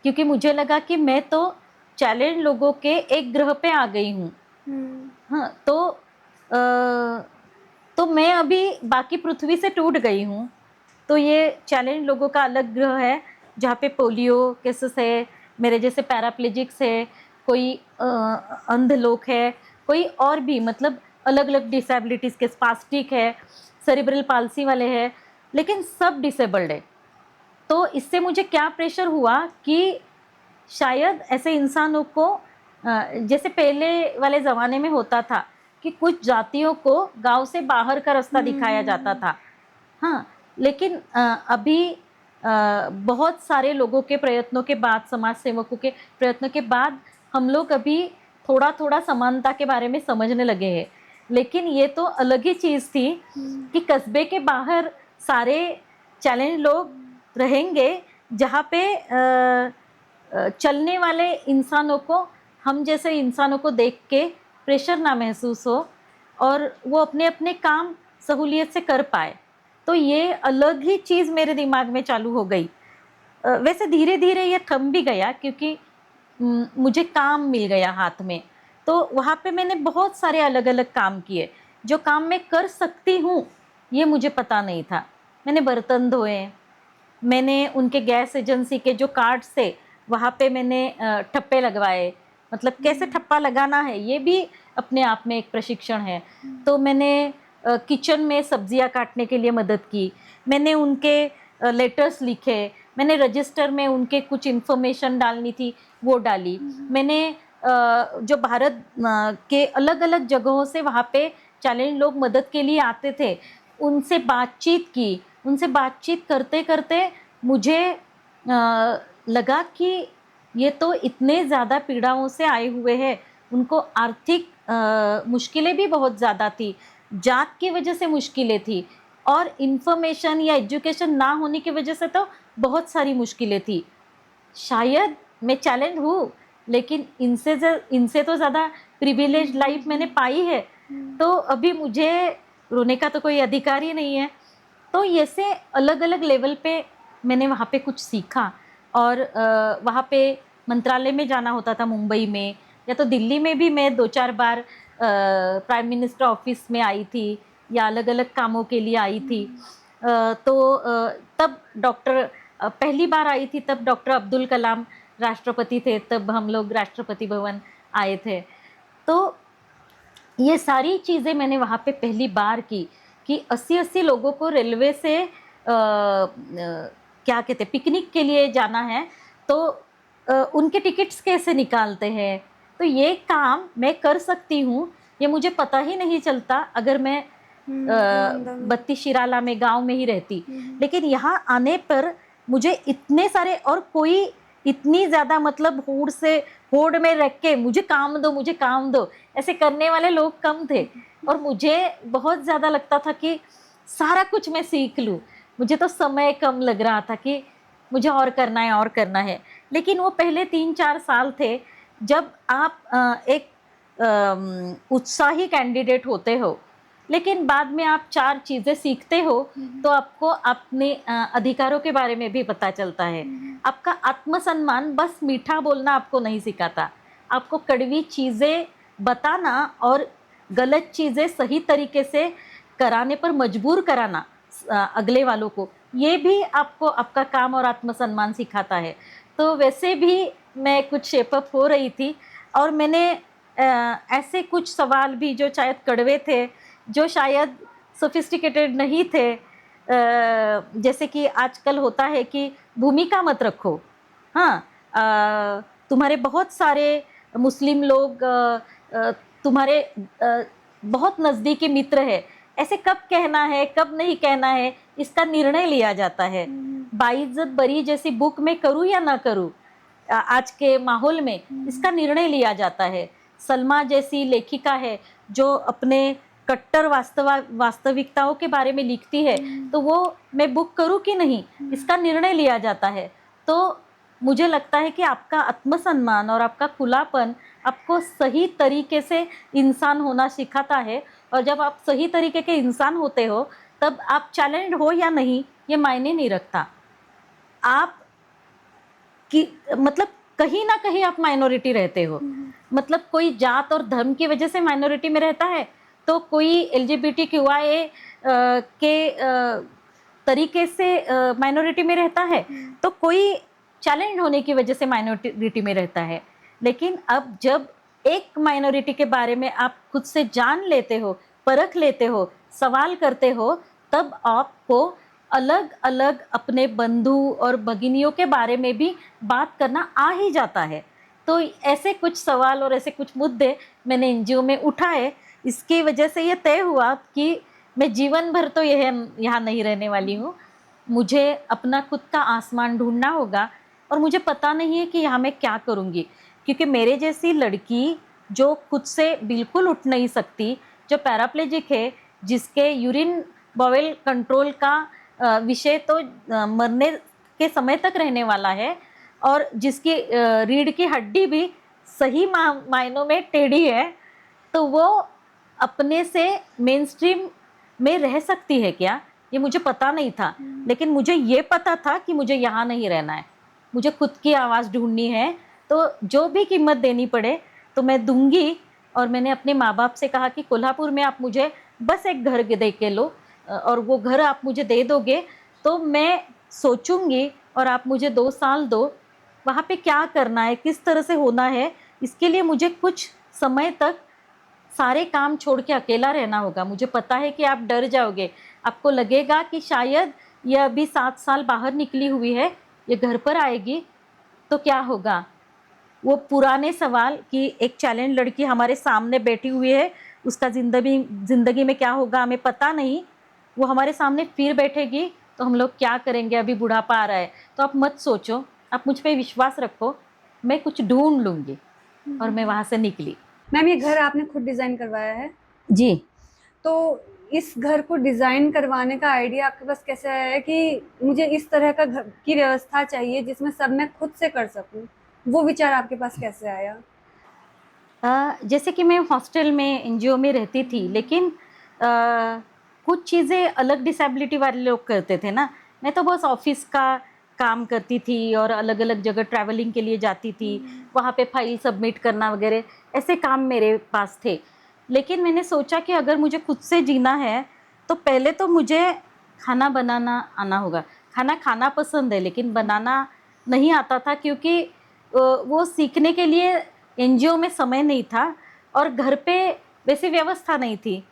क्योंकि मुझे लगा कि मैं तो चैलेंज लोगों के एक ग्रह पे आ गई हूँ। हाँ, तो मैं अभी बाकी पृथ्वी से टूट गई हूँ। तो ये चैलेंज लोगों का अलग ग्रह है, जहाँ पे पोलियो केसेस है, मेरे जैसे पैराप्लेजिक्स है, कोई अंध लोग है, कोई और भी मतलब अलग अलग डिसेबिलिटीज़ के, स्पास्टिक है, सेरिब्रल पाल्सी वाले हैं, लेकिन सब डिसेबल्ड है। तो इससे मुझे क्या प्रेशर हुआ कि शायद ऐसे इंसानों को जैसे पहले वाले ज़माने में होता था कि कुछ जातियों को गांव से बाहर का रास्ता दिखाया जाता था। हाँ, लेकिन अभी बहुत सारे लोगों के प्रयत्नों के बाद, समाज सेवकों के प्रयत्नों के बाद, हम लोग अभी थोड़ा थोड़ा समानता के बारे में समझने लगे हैं। लेकिन ये तो अलग ही चीज़ थी कि कस्बे के बाहर सारे चैलेंज लोग रहेंगे, जहाँ पे चलने वाले इंसानों को, हम जैसे इंसानों को देख के प्रेशर ना महसूस हो और वो अपने अपने काम सहूलियत से कर पाए। तो ये अलग ही चीज़ मेरे दिमाग में चालू हो गई। वैसे धीरे धीरे ये थम भी गया, क्योंकि मुझे काम मिल गया हाथ में। तो वहाँ पे मैंने बहुत सारे अलग अलग काम किए, जो काम मैं कर सकती हूँ ये मुझे पता नहीं था। मैंने बर्तन धोए, मैंने उनके गैस एजेंसी के जो कार्ड्स थे वहाँ पे मैंने ठप्पे लगवाए, मतलब कैसे ठप्पा लगाना है ये भी अपने आप में एक प्रशिक्षण है। तो मैंने किचन में सब्जियां काटने के लिए मदद की, मैंने उनके लेटर्स लिखे, मैंने रजिस्टर में उनके कुछ इन्फॉर्मेशन डालनी थी वो डाली, मैंने जो भारत के अलग अलग जगहों से वहाँ पे चैलेंज लोग मदद के लिए आते थे उनसे बातचीत की। उनसे बातचीत करते करते मुझे लगा कि ये तो इतने ज़्यादा पीड़ाओं से आए हुए हैं, उनको आर्थिक मुश्किलें भी बहुत ज़्यादा थी, जात की वजह से मुश्किलें थी, और इन्फॉर्मेशन या एजुकेशन ना होने की वजह से तो बहुत सारी मुश्किलें थी। शायद मैं चैलेंज हूँ, लेकिन इनसे तो ज़्यादा प्रिविलेज लाइफ मैंने पाई है, तो अभी मुझे रोने का तो कोई अधिकार ही नहीं है। तो ऐसे अलग अलग लेवल पे मैंने वहाँ पे कुछ सीखा। और वहाँ पे मंत्रालय में जाना होता था मुंबई में, या तो दिल्ली में भी मैं 2-4 बार प्राइम मिनिस्टर ऑफिस में आई थी, या अलग अलग कामों के लिए आई थी। तो तब डॉक्टर पहली बार आई थी, तब डॉक्टर अब्दुल कलाम राष्ट्रपति थे, तब हम लोग राष्ट्रपति भवन आए थे। तो ये सारी चीज़ें मैंने वहाँ पे पहली बार की कि 80-80 लोगों को रेलवे से क्या कहते हैं, पिकनिक के लिए जाना है, तो उनके टिकट्स कैसे निकालते हैं। तो ये काम मैं कर सकती हूँ, ये मुझे पता ही नहीं चलता अगर मैं बत्ती शिराला में गांव में ही रहती। लेकिन यहाँ आने पर मुझे इतने सारे, और कोई इतनी ज़्यादा मतलब होड़ में रख के मुझे काम दो, मुझे काम दो, ऐसे करने वाले लोग कम थे। और मुझे बहुत ज़्यादा लगता था कि सारा कुछ मैं सीख लूँ। मुझे तो समय कम लग रहा था कि मुझे और करना है और करना है। लेकिन वो पहले 3-4 साल थे जब आप एक उत्साही कैंडिडेट होते हो, लेकिन बाद में आप 4 चीज़ें सीखते हो, तो आपको अपने अधिकारों के बारे में भी पता चलता है। आपका आत्मसम्मान बस मीठा बोलना आपको नहीं सिखाता, आपको कड़वी चीज़ें बताना और गलत चीज़ें सही तरीके से कराने पर मजबूर कराना अगले वालों को, ये भी आपको आपका काम और आत्मसम्मान सिखाता है। तो वैसे भी मैं कुछ शेपअप हो रही थी, और मैंने ऐसे कुछ सवाल भी जो शायद कड़वे थे, जो शायद सोफिस्टिकेटेड नहीं थे, जैसे कि आजकल होता है कि भूमिका मत रखो। हाँ, तुम्हारे बहुत सारे मुस्लिम लोग तुम्हारे बहुत नज़दीकी मित्र है, ऐसे कब कहना है कब नहीं कहना है, इसका निर्णय लिया जाता है। बाइज्जत बरी जैसी बुक में करूँ या ना करूँ, आज के माहौल में इसका निर्णय लिया जाता है। सलमा जैसी लेखिका है जो अपने कट्टर वास्तविकताओं के बारे में लिखती है, तो वो मैं बुक करूँ कि नहीं, इसका निर्णय लिया जाता है। तो मुझे लगता है कि आपका आत्मसम्मान और आपका खुलापन आपको सही तरीके से इंसान होना सिखाता है। और जब आप सही तरीके के इंसान होते हो, तब आप चैलेंज हो या नहीं ये मायने नहीं रखता। आप कि मतलब कहीं ना कहीं आप माइनॉरिटी रहते हो। मतलब कोई जात और धर्म की वजह से माइनॉरिटी में रहता है, तो कोई LGBTQIA के तरीके से माइनॉरिटी में रहता है, तो कोई चैलेंज होने की वजह से माइनॉरिटी में रहता है। लेकिन अब जब एक माइनॉरिटी के बारे में आप खुद से जान लेते हो, परख लेते हो, सवाल करते हो, तब आपको अलग अलग अपने बंधु और भगिनियों के बारे में भी बात करना आ ही जाता है। तो ऐसे कुछ सवाल और ऐसे कुछ मुद्दे मैंने NGO में उठाए। इसकी वजह से ये तय हुआ कि मैं जीवन भर तो यहाँ नहीं रहने वाली हूँ, मुझे अपना खुद का आसमान ढूंढना होगा। और मुझे पता नहीं है कि यहाँ मैं क्या करूँगी, क्योंकि मेरे जैसी लड़की जो खुद से बिल्कुल उठ नहीं सकती, जो पैराप्लेजिक है, जिसके यूरिन बॉवेल कंट्रोल का विषय तो मरने के समय तक रहने वाला है, और जिसकी रीढ़ की हड्डी भी सही मायनों में टेढ़ी है, तो वो अपने से मेन स्ट्रीम में रह सकती है क्या, ये मुझे पता नहीं था। लेकिन मुझे ये पता था कि मुझे यहाँ नहीं रहना है, मुझे खुद की आवाज़ ढूंढनी है। तो जो भी कीमत देनी पड़े तो मैं दूंगी। और मैंने अपने माँ बाप से कहा कि कोल्हापुर में आप मुझे बस एक घर दे के लो, और वो घर आप मुझे दे दोगे तो मैं सोचूंगी, और आप मुझे 2 साल दो, वहाँ पे क्या करना है, किस तरह से होना है, इसके लिए मुझे कुछ समय तक सारे काम छोड़ के अकेला रहना होगा। मुझे पता है कि आप डर जाओगे, आपको लगेगा कि शायद ये अभी 7 साल बाहर निकली हुई है, ये घर पर आएगी तो क्या होगा। वो पुराने सवाल कि एक चैलेंज लड़की हमारे सामने बैठी हुई है, उसका ज़िंदगी में क्या होगा हमें पता नहीं, वो हमारे सामने फिर बैठेगी तो हम लोग क्या करेंगे, अभी बुढ़ापा आ रहा है। तो आप मत सोचो, आप मुझ पे विश्वास रखो, मैं कुछ ढूंढ लूँगी। और मैं वहाँ से निकली। मैम, ये घर आपने खुद डिज़ाइन करवाया है? जी। तो इस घर को डिज़ाइन करवाने का आइडिया आपके पास कैसे आया है कि मुझे इस तरह का घर की व्यवस्था चाहिए जिसमें सब मैं खुद से कर सकूं? वो विचार आपके पास कैसे आया? जैसे कि मैं हॉस्टल में NGO में रहती थी, लेकिन कुछ चीज़ें अलग डिसेबिलिटी वाले लोग करते थे ना। मैं तो बस ऑफिस का काम करती थी और अलग अलग जगह ट्रैवलिंग के लिए जाती थी, वहाँ पे फाइल सबमिट करना वगैरह, ऐसे काम मेरे पास थे। लेकिन मैंने सोचा कि अगर मुझे खुद से जीना है तो पहले तो मुझे खाना बनाना आना होगा। खाना खाना पसंद है लेकिन बनाना नहीं आता था, क्योंकि वो सीखने के लिए एनजीओ में समय नहीं था और घर पे वैसी व्यवस्था नहीं थी।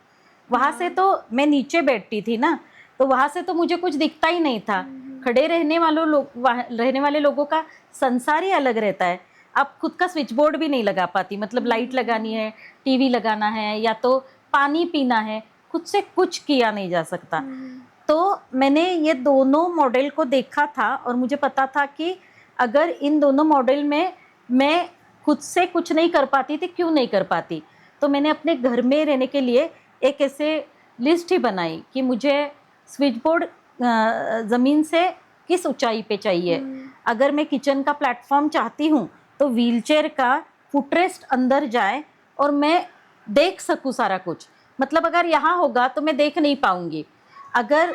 वहाँ से तो मैं नीचे बैठती थी ना, तो वहाँ से तो मुझे कुछ दिखता ही नहीं था। खड़े रहने वाले लोगों का संसार ही अलग रहता है। आप खुद का स्विच बोर्ड भी नहीं लगा पाती, मतलब लाइट लगानी है, टीवी लगाना है या तो पानी पीना है, खुद से कुछ किया नहीं जा सकता। तो मैंने ये दोनों मॉडल को देखा था और मुझे पता था कि अगर इन दोनों मॉडल में मैं खुद से कुछ नहीं कर पाती थी, क्यों नहीं कर पाती। तो मैंने अपने घर में रहने के लिए एक ऐसे लिस्ट ही बनाई कि मुझे स्विच बोर्ड ज़मीन से किस ऊंचाई पे चाहिए। अगर मैं किचन का प्लेटफॉर्म चाहती हूँ तो व्हीलचेयर का फुटरेस्ट अंदर जाए और मैं देख सकूँ सारा कुछ। मतलब अगर यहाँ होगा तो मैं देख नहीं पाऊँगी। अगर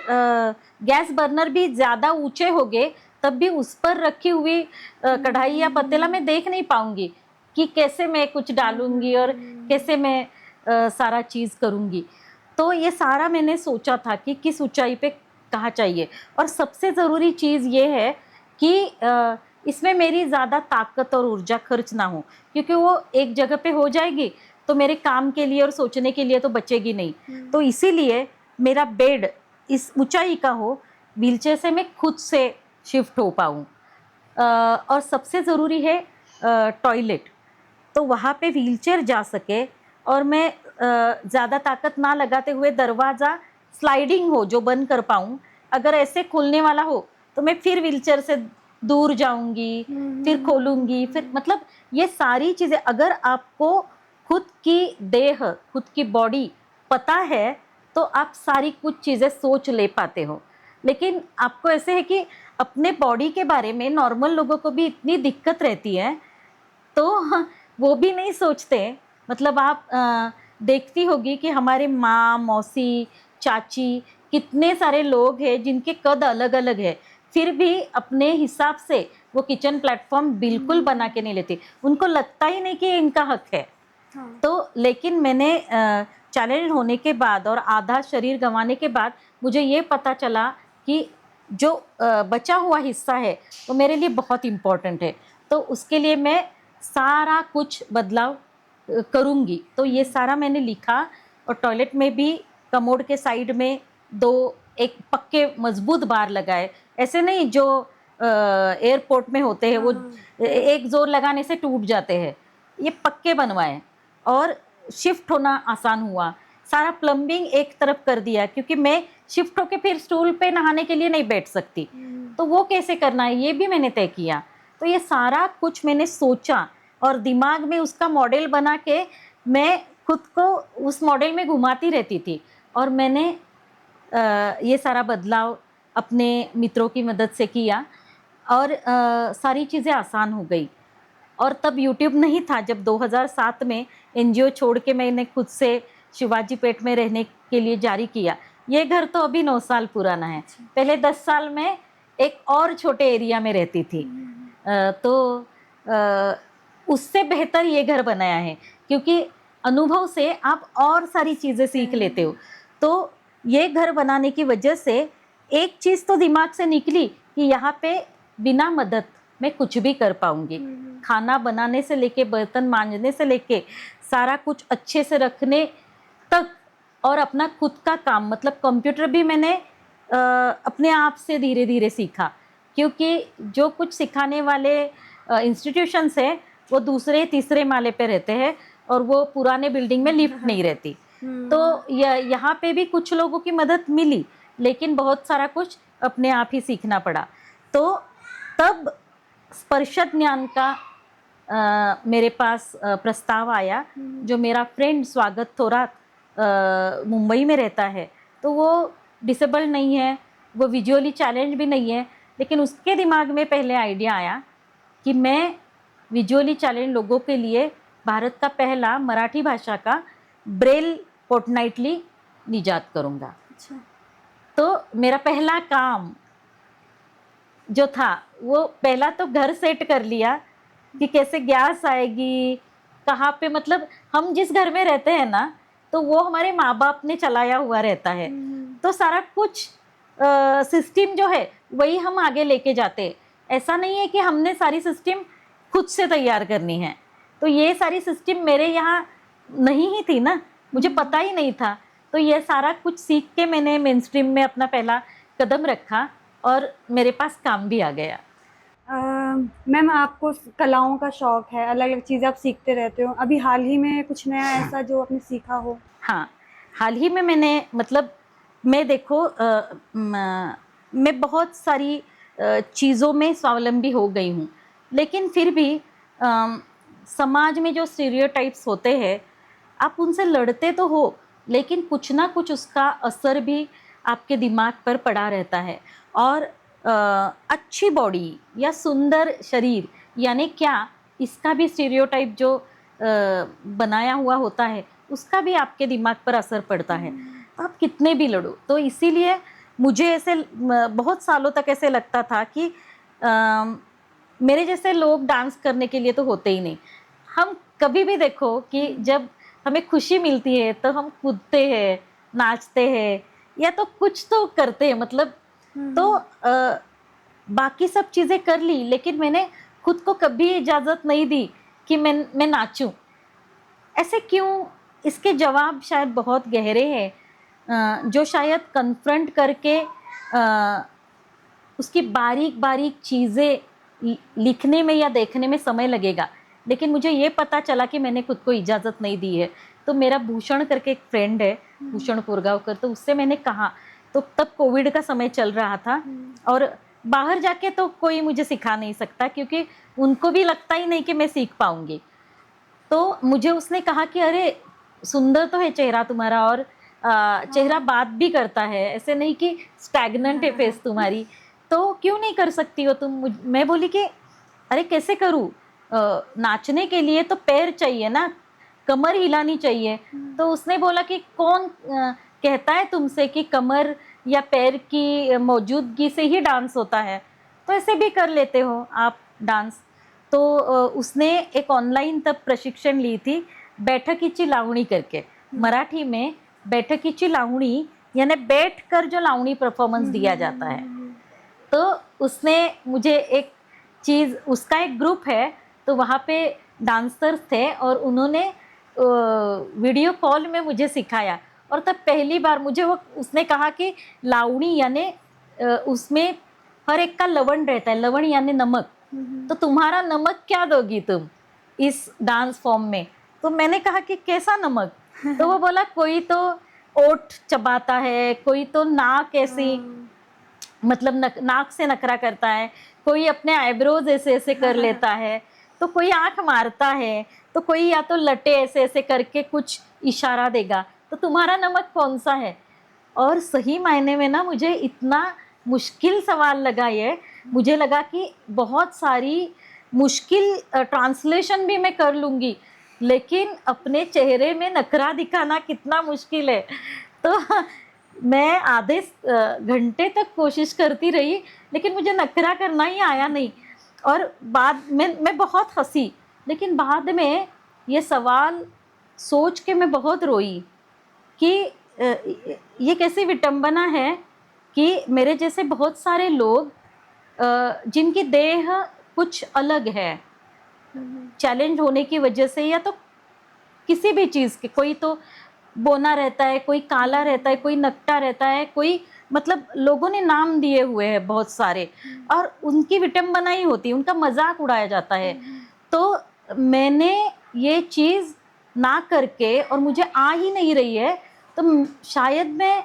गैस बर्नर भी ज़्यादा ऊंचे हो गए तब भी उस पर रखी हुई कढ़ाई या पतीला मैं देख नहीं पाऊँगी कि कैसे मैं कुछ डालूँगी और कैसे मैं सारा चीज़ करूँगी। तो ये सारा मैंने सोचा था कि किस ऊंचाई पे कहाँ चाहिए। और सबसे ज़रूरी चीज़ ये है कि इसमें मेरी ज़्यादा ताकत और ऊर्जा खर्च ना हो, क्योंकि वो एक जगह पे हो जाएगी तो मेरे काम के लिए और सोचने के लिए तो बचेगी नहीं। तो इसीलिए मेरा बेड इस ऊंचाई का हो, व्हीलचेयर से मैं खुद से शिफ्ट हो पाऊँ। और सबसे ज़रूरी है टॉयलेट, तो वहाँ पे व्हीलचेयर जा सके और मैं ज़्यादा ताकत ना लगाते हुए दरवाज़ा स्लाइडिंग हो जो बंद कर पाऊँ। अगर ऐसे खुलने वाला हो तो मैं फिर व्हीलचेयर से दूर जाऊँगी, फिर खोलूँगी, फिर मतलब ये सारी चीज़ें अगर आपको खुद की देह, खुद की बॉडी पता है तो आप सारी कुछ चीज़ें सोच ले पाते हो। लेकिन आपको ऐसे है कि अपने बॉडी के बारे में नॉर्मल लोगों को भी इतनी दिक्कत रहती है तो वो भी नहीं सोचते। मतलब आप देखती होगी कि हमारे माँ, मौसी, चाची, कितने सारे लोग हैं जिनके कद अलग अलग है, फिर भी अपने हिसाब से वो किचन प्लेटफॉर्म बिल्कुल बना के नहीं लेते। उनको लगता ही नहीं कि इनका हक है। तो लेकिन मैंने चैलेंज होने के बाद और आधा शरीर गंवाने के बाद मुझे ये पता चला कि जो बचा हुआ हिस्सा है वो मेरे लिए बहुत इम्पोर्टेंट है। तो उसके लिए मैं सारा कुछ बदलाव करूँगी। तो ये सारा मैंने लिखा और टॉयलेट में भी कमोड के साइड में एक पक्के मजबूत बार लगाए, ऐसे नहीं जो एयरपोर्ट में होते हैं वो एक जोर लगाने से टूट जाते हैं। ये पक्के बनवाए और शिफ्ट होना आसान हुआ। सारा प्लम्बिंग एक तरफ कर दिया क्योंकि मैं शिफ्ट होके फिर स्टूल पे नहाने के लिए नहीं बैठ सकती, तो वो कैसे करना है ये भी मैंने तय किया। तो ये सारा कुछ मैंने सोचा और दिमाग में उसका मॉडल बना के मैं खुद को उस मॉडल में घुमाती रहती थी। और मैंने ये सारा बदलाव अपने मित्रों की मदद से किया और सारी चीज़ें आसान हो गई। और तब यूट्यूब नहीं था। जब 2007 में एनजीओ छोड़ के मैंने खुद से शिवाजी पेट में रहने के लिए जारी किया। ये घर तो अभी 9 साल पुराना है। पहले 10 साल में एक और छोटे एरिया में रहती थी। तो उससे बेहतर ये घर बनाया है क्योंकि अनुभव से आप और सारी चीज़ें सीख लेते हो। तो ये घर बनाने की वजह से एक चीज़ तो दिमाग से निकली कि यहाँ पे बिना मदद मैं कुछ भी कर पाऊँगी। खाना बनाने से लेके बर्तन मांजने से लेके सारा कुछ अच्छे से रखने तक, और अपना खुद का काम मतलब कंप्यूटर भी मैंने अपने आप से धीरे धीरे सीखा, क्योंकि जो कुछ सिखाने वाले इंस्टीट्यूशंस हैं वो दूसरे तीसरे माले पे रहते हैं और वो पुराने बिल्डिंग में लिफ्ट नहीं रहती। तो यहाँ पे भी कुछ लोगों की मदद मिली, लेकिन बहुत सारा कुछ अपने आप ही सीखना पड़ा। तो तब स्पर्श ज्ञान का मेरे पास प्रस्ताव आया। जो मेरा फ्रेंड स्वागत थोरात मुंबई में रहता है, तो वो डिसेबल नहीं है, वो विजुअली चैलेंज भी नहीं है, लेकिन उसके दिमाग में पहले आइडिया आया कि मैं विजुअली चैलेंज लोगों के लिए भारत का पहला मराठी भाषा का ब्रेल फोर्टनाइटली निजात करूँगा। अच्छा। तो मेरा पहला काम जो था वो पहला तो घर सेट कर लिया कि कैसे गैस आएगी, कहाँ पे, मतलब हम जिस घर में रहते हैं ना तो वो हमारे माँ बाप ने चलाया हुआ रहता है। तो सारा कुछ सिस्टम जो है वही हम आगे लेके जाते हैं। ऐसा नहीं है कि हमने सारी सिस्टम खुद से तैयार करनी है। तो ये सारी सिस्टम मेरे यहाँ नहीं ही थी ना, मुझे पता ही नहीं था। तो ये सारा कुछ सीख के मैंने मेन स्ट्रीम में अपना पहला कदम रखा और मेरे पास काम भी आ गया। मैम, आपको कलाओं का शौक है, अलग अलग चीज़ें आप सीखते रहते हो, अभी हाल ही में कुछ नया ऐसा जो आपने सीखा हो? हाँ, हाल ही में मैंने मतलब मैं देखो मैं बहुत सारी चीज़ों में स्वावलंबी हो गई हूँ, लेकिन फिर भी समाज में जो स्टीरियोटाइप्स होते हैं आप उनसे लड़ते तो हो, लेकिन कुछ ना कुछ उसका असर भी आपके दिमाग पर पड़ा रहता है। और अच्छी बॉडी या सुंदर शरीर यानी क्या, इसका भी स्टीरियोटाइप जो बनाया हुआ होता है उसका भी आपके दिमाग पर असर पड़ता है। आप कितने भी लड़ो। तो इसीलिए मुझे ऐसे बहुत सालों तक ऐसे लगता था कि मेरे जैसे लोग डांस करने के लिए तो होते ही नहीं। हम कभी भी देखो कि जब हमें खुशी मिलती है तो हम कूदते हैं, नाचते हैं या तो कुछ तो करते हैं, मतलब तो बाकी सब चीज़ें कर ली, लेकिन मैंने खुद को कभी इजाज़त नहीं दी कि मैं नाचूं। ऐसे क्यों? इसके जवाब शायद बहुत गहरे हैं, जो शायद कन्फ्रंट करके उसकी बारीक बारीक चीज़ें लिखने में या देखने में समय लगेगा। लेकिन मुझे ये पता चला कि मैंने खुद को इजाज़त नहीं दी है। तो मेरा भूषण करके एक फ्रेंड है, भूषण पुरगावकर, तो उससे मैंने कहा, तो तब कोविड का समय चल रहा था और बाहर जाके तो कोई मुझे सिखा नहीं सकता, क्योंकि उनको भी लगता ही नहीं कि मैं सीख पाऊँगी। तो मुझे उसने कहा कि अरे सुंदर तो है चेहरा तुम्हारा, और चेहरा बात भी करता है, ऐसे नहीं कि स्टैग्नेंट है फेस तुम्हारी, तो क्यों नहीं कर सकती हो तुम? मैं बोली कि अरे कैसे करूँ? नाचने के लिए तो पैर चाहिए ना, कमर हिलानी चाहिए। तो उसने बोला कि कौन कहता है तुमसे कि कमर या पैर की मौजूदगी से ही डांस होता है? तो ऐसे भी कर लेते हो आप डांस। तो उसने एक ऑनलाइन तब प्रशिक्षण ली थी, बैठकीची लावणी करके, मराठी में बैठकीची लावणी यानी बैठ कर जो लावणी परफॉर्मेंस दिया जाता है। तो उसने मुझे एक चीज़, उसका एक ग्रुप है तो वहाँ पे डांसर्स थे और उन्होंने वीडियो कॉल में मुझे सिखाया। और तब पहली बार मुझे वो उसने कहा कि लावणी यानी उसमें हर एक का लवण रहता है, लवण यानी नमक, तो तुम्हारा नमक क्या दोगी तुम इस डांस फॉर्म में? तो मैंने कहा कि कैसा नमक? तो वो बोला कोई तो ओठ चबाता है, कोई तो नाक ऐसी मतलब नाक से नखरा करता है, कोई अपने आईब्रोज ऐसे ऐसे कर लेता है, तो कोई आंख मारता है, तो कोई या तो लटे ऐसे ऐसे करके कुछ इशारा देगा। तो तुम्हारा नमक कौन सा है? और सही मायने में ना मुझे इतना मुश्किल सवाल लगा ये, मुझे लगा कि बहुत सारी मुश्किल ट्रांसलेशन भी मैं कर लूँगी, लेकिन अपने चेहरे में नखरा दिखाना कितना मुश्किल है। तो मैं आधे घंटे तक कोशिश करती रही, लेकिन मुझे नखरा करना ही आया नहीं। और बाद में मैं बहुत हंसी, लेकिन बाद में ये सवाल सोच के मैं बहुत रोई कि ये कैसी विटंबना है कि मेरे जैसे बहुत सारे लोग जिनकी देह कुछ अलग है, चैलेंज होने की वजह से या तो किसी भी चीज़ के, कोई तो बोना रहता है, कोई काला रहता है, कोई नकटा रहता है, कोई मतलब लोगों ने नाम दिए हुए हैं बहुत सारे, और उनकी विटंबना ही होती है, उनका मजाक उड़ाया जाता है। तो मैंने ये चीज़ ना करके, और मुझे आ ही नहीं रही है, तो शायद मैं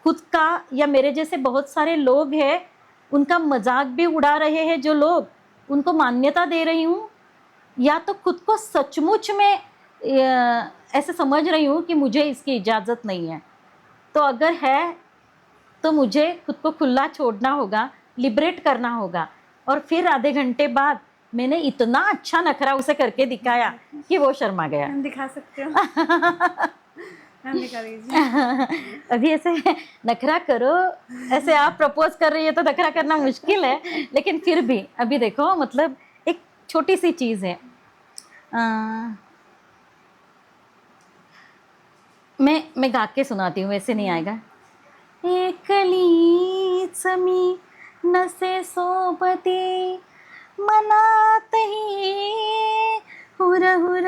खुद का या मेरे जैसे बहुत सारे लोग हैं उनका मजाक भी उड़ा रहे हैं जो लोग, उनको मान्यता दे रही हूँ, या तो खुद को सचमुच में ऐसे समझ रही हूँ कि मुझे इसकी इजाज़त नहीं है। तो अगर है तो मुझे खुद को खुला छोड़ना होगा, लिबरेट करना होगा। और फिर आधे घंटे बाद मैंने इतना अच्छा नखरा उसे करके दिखाया कि वो शर्मा गया। हम दिखा सकते हो? हम दिखा दीजिए। अभी ऐसे नखरा करो, ऐसे आप प्रपोज कर रही है तो नखरा करना मुश्किल है, लेकिन फिर भी अभी देखो, मतलब एक छोटी सी चीज़ है। मैं गा के सुनाती हूँ, वैसे नहीं आएगा। एकलीच मी नसे सोबती मनातही हुर हुर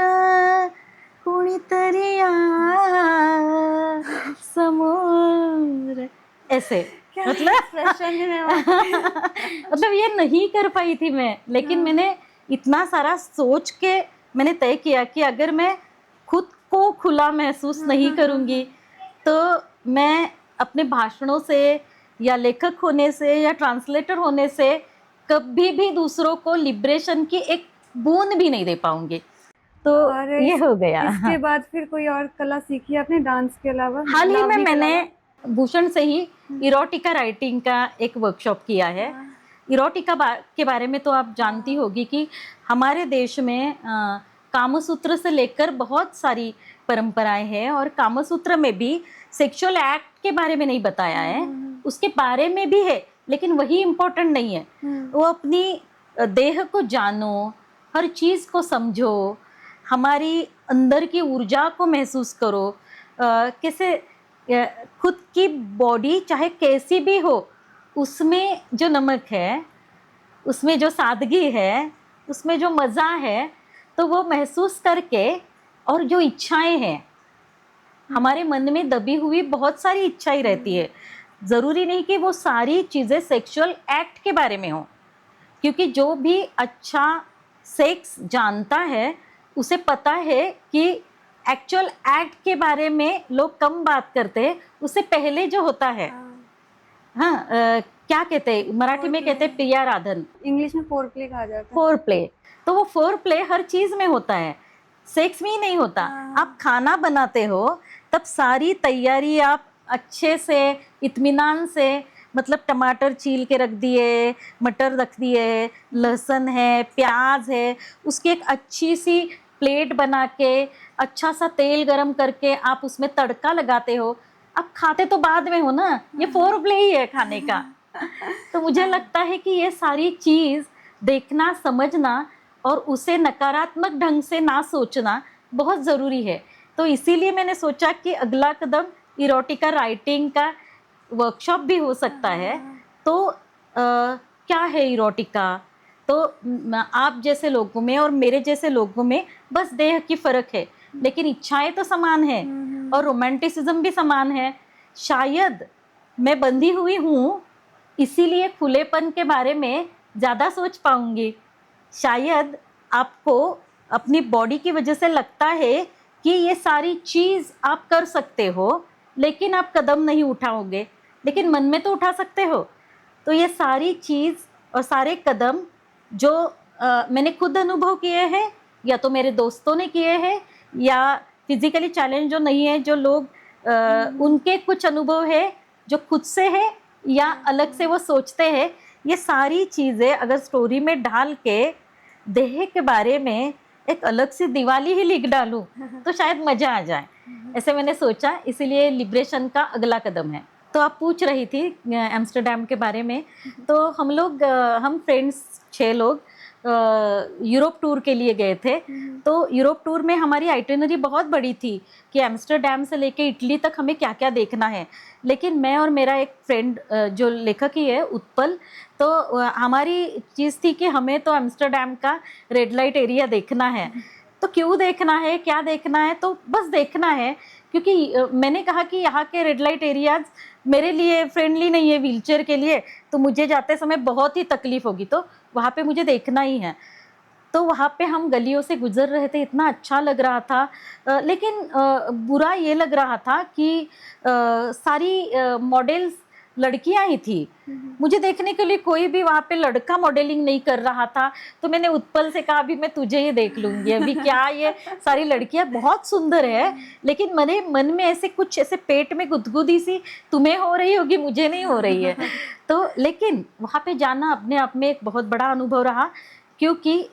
कुणीतरी या समोर, ऐसे क्या मतलब expression है मैम। मतलब ये नहीं कर पाई थी मैं, लेकिन मैंने इतना सारा सोच के मैंने तय किया कि अगर मैं खुद को खुला महसूस नहीं करूंगी तो मैं अपने भाषणों से या लेखक होने से या ट्रांसलेटर होने से कभी भी दूसरों को लिबरेशन की एक बूंद भी नहीं दे पाऊंगी। तो और ये हो गया। इसके बाद फिर कोई और कला सीखी आपने डांस के अलावा? हाल ही में लावणी के मैंने अलावा? भूषण से ही इरोटिका राइटिंग का एक वर्कशॉप किया है। इरोटिका के बारे में तो आप जानती होगी कि हमारे देश में कामसूत्र से लेकर बहुत सारी परंपराएं हैं और कामसूत्र में भी सेक्सुअल एक्ट के बारे में नहीं बताया है, उसके बारे में भी है, लेकिन वही इम्पोर्टेंट नहीं है। वो अपनी देह को जानो, हर चीज़ को समझो, हमारी अंदर की ऊर्जा को महसूस करो, कैसे खुद की बॉडी चाहे कैसी भी हो उसमें जो नमक है, उसमें जो सादगी है, उसमें जो मज़ा है, तो वो महसूस करके, और जो इच्छाएं हैं हमारे मन में दबी हुई बहुत सारी इच्छाएं रहती है, ज़रूरी नहीं कि वो सारी चीज़ें सेक्सुअल एक्ट के बारे में हो, क्योंकि जो भी अच्छा सेक्स जानता है उसे पता है कि एक्चुअल एक्ट के बारे में लोग कम बात करते हैं, उससे पहले जो होता है, हाँ क्या कहते हैं मराठी में, कहते हैं प्रियाराधन, इंग्लिश में फोर प्ले कहा जाता है। Four play. तो वो फोर प्ले हर चीज में होता है, सेक्स में ही नहीं होता। आप खाना बनाते हो तब सारी तैयारी आप अच्छे से इत्मीनान से, मतलब टमाटर छील के रख दिए, मटर रख दिए, लहसुन है, प्याज है, उसकी एक अच्छी सी प्लेट बना के अच्छा सा तेल गरम करके आप उसमें तड़का लगाते हो। अब खाते तो बाद में हो ना, ये फोर प्ले ही है खाने का। तो मुझे लगता है कि ये सारी चीज़ देखना, समझना और उसे नकारात्मक ढंग से ना सोचना बहुत ज़रूरी है। तो इसीलिए मैंने सोचा कि अगला कदम इरोटिका राइटिंग का वर्कशॉप भी हो सकता है। तो क्या है इरोटिका? तो आप जैसे लोगों में और मेरे जैसे लोगों में बस देह की फ़र्क है, लेकिन इच्छाएं तो समान है और रोमांटिसिज्म भी समान है। शायद मैं बंधी हुई हूँ, इसीलिए खुलेपन के बारे में ज़्यादा सोच पाऊंगी। शायद आपको अपनी बॉडी की वजह से लगता है कि ये सारी चीज़ आप कर सकते हो, लेकिन आप कदम नहीं उठाओगे, लेकिन मन में तो उठा सकते हो। तो ये सारी चीज़ और सारे कदम जो मैंने खुद अनुभव किए हैं, या तो मेरे दोस्तों ने किए हैं, या फिजिकली चैलेंज जो नहीं है, जो लोग उनके कुछ अनुभव है जो खुद से है या अलग से वो सोचते हैं, ये सारी चीज़ें अगर स्टोरी में डाल के देह के बारे में एक अलग सी दिवाली ही लिख डालूं तो शायद मज़ा आ जाए। ऐसे मैंने सोचा, इसीलिए लिबरेशन का अगला कदम है। तो आप पूछ रही थी एम्स्टर्डम के बारे में, तो हम फ्रेंड्स 6 लोग यूरोप टूर के लिए गए थे। तो यूरोप टूर में हमारी आइटिनरी बहुत बड़ी थी कि एम्स्टर्डम से लेके इटली तक हमें क्या क्या देखना है। लेकिन मैं और मेरा एक फ्रेंड जो लेखक ही है उत्पल, तो हमारी चीज़ थी कि हमें तो एम्स्टर्डम का रेड लाइट एरिया देखना है। तो क्यों देखना है, क्या देखना है, तो बस देखना है, क्योंकि मैंने कहा कि यहाँ के रेड लाइट एरियाज मेरे लिए फ्रेंडली नहीं है व्हीलचेयर के लिए, तो मुझे जाते समय बहुत ही तकलीफ होगी, तो वहाँ पे मुझे देखना ही है। तो वहाँ पे हम गलियों से गुजर रहे थे, इतना अच्छा लग रहा था, लेकिन बुरा ये लग रहा था कि सारी मॉडल्स लड़कियां ही थी। मुझे देखने के लिए कोई भी वहाँ पे लड़का मॉडलिंग नहीं कर रहा था। तो मैंने उत्पल से कहा अभी मैं तुझे ही देख लूंगी, अभी क्या ये सारी लड़कियां बहुत सुंदर है, लेकिन मेरे मन में ऐसे कुछ ऐसे पेट में गुदगुदी सी तुम्हें हो रही होगी, मुझे नहीं हो रही है। तो लेकिन वहाँ पे जाना अपने आप में एक बहुत बड़ा अनुभव रहा, क्योंकि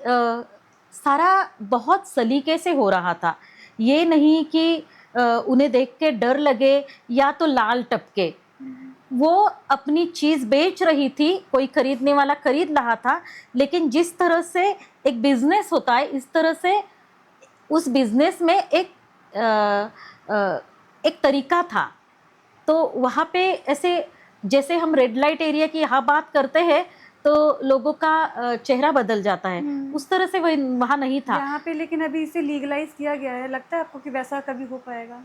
सारा बहुत सलीके से हो रहा था। ये नहीं कि उन्हें देख के डर लगे या तो लाल टपके। वो अपनी चीज़ बेच रही थी, कोई खरीदने वाला खरीद रहा था, लेकिन जिस तरह से एक बिजनेस होता है, इस तरह से उस बिजनेस में एक तरीका था तो वहाँ पे ऐसे जैसे हम रेड लाइट एरिया की यहाँ बात करते हैं तो लोगों का चेहरा बदल जाता है, उस तरह से वहाँ नहीं था। यहाँ पे लेकिन अभी इसे लीगलाइज किया गया है, लगता है आपको कि वैसा कभी हो पाएगा?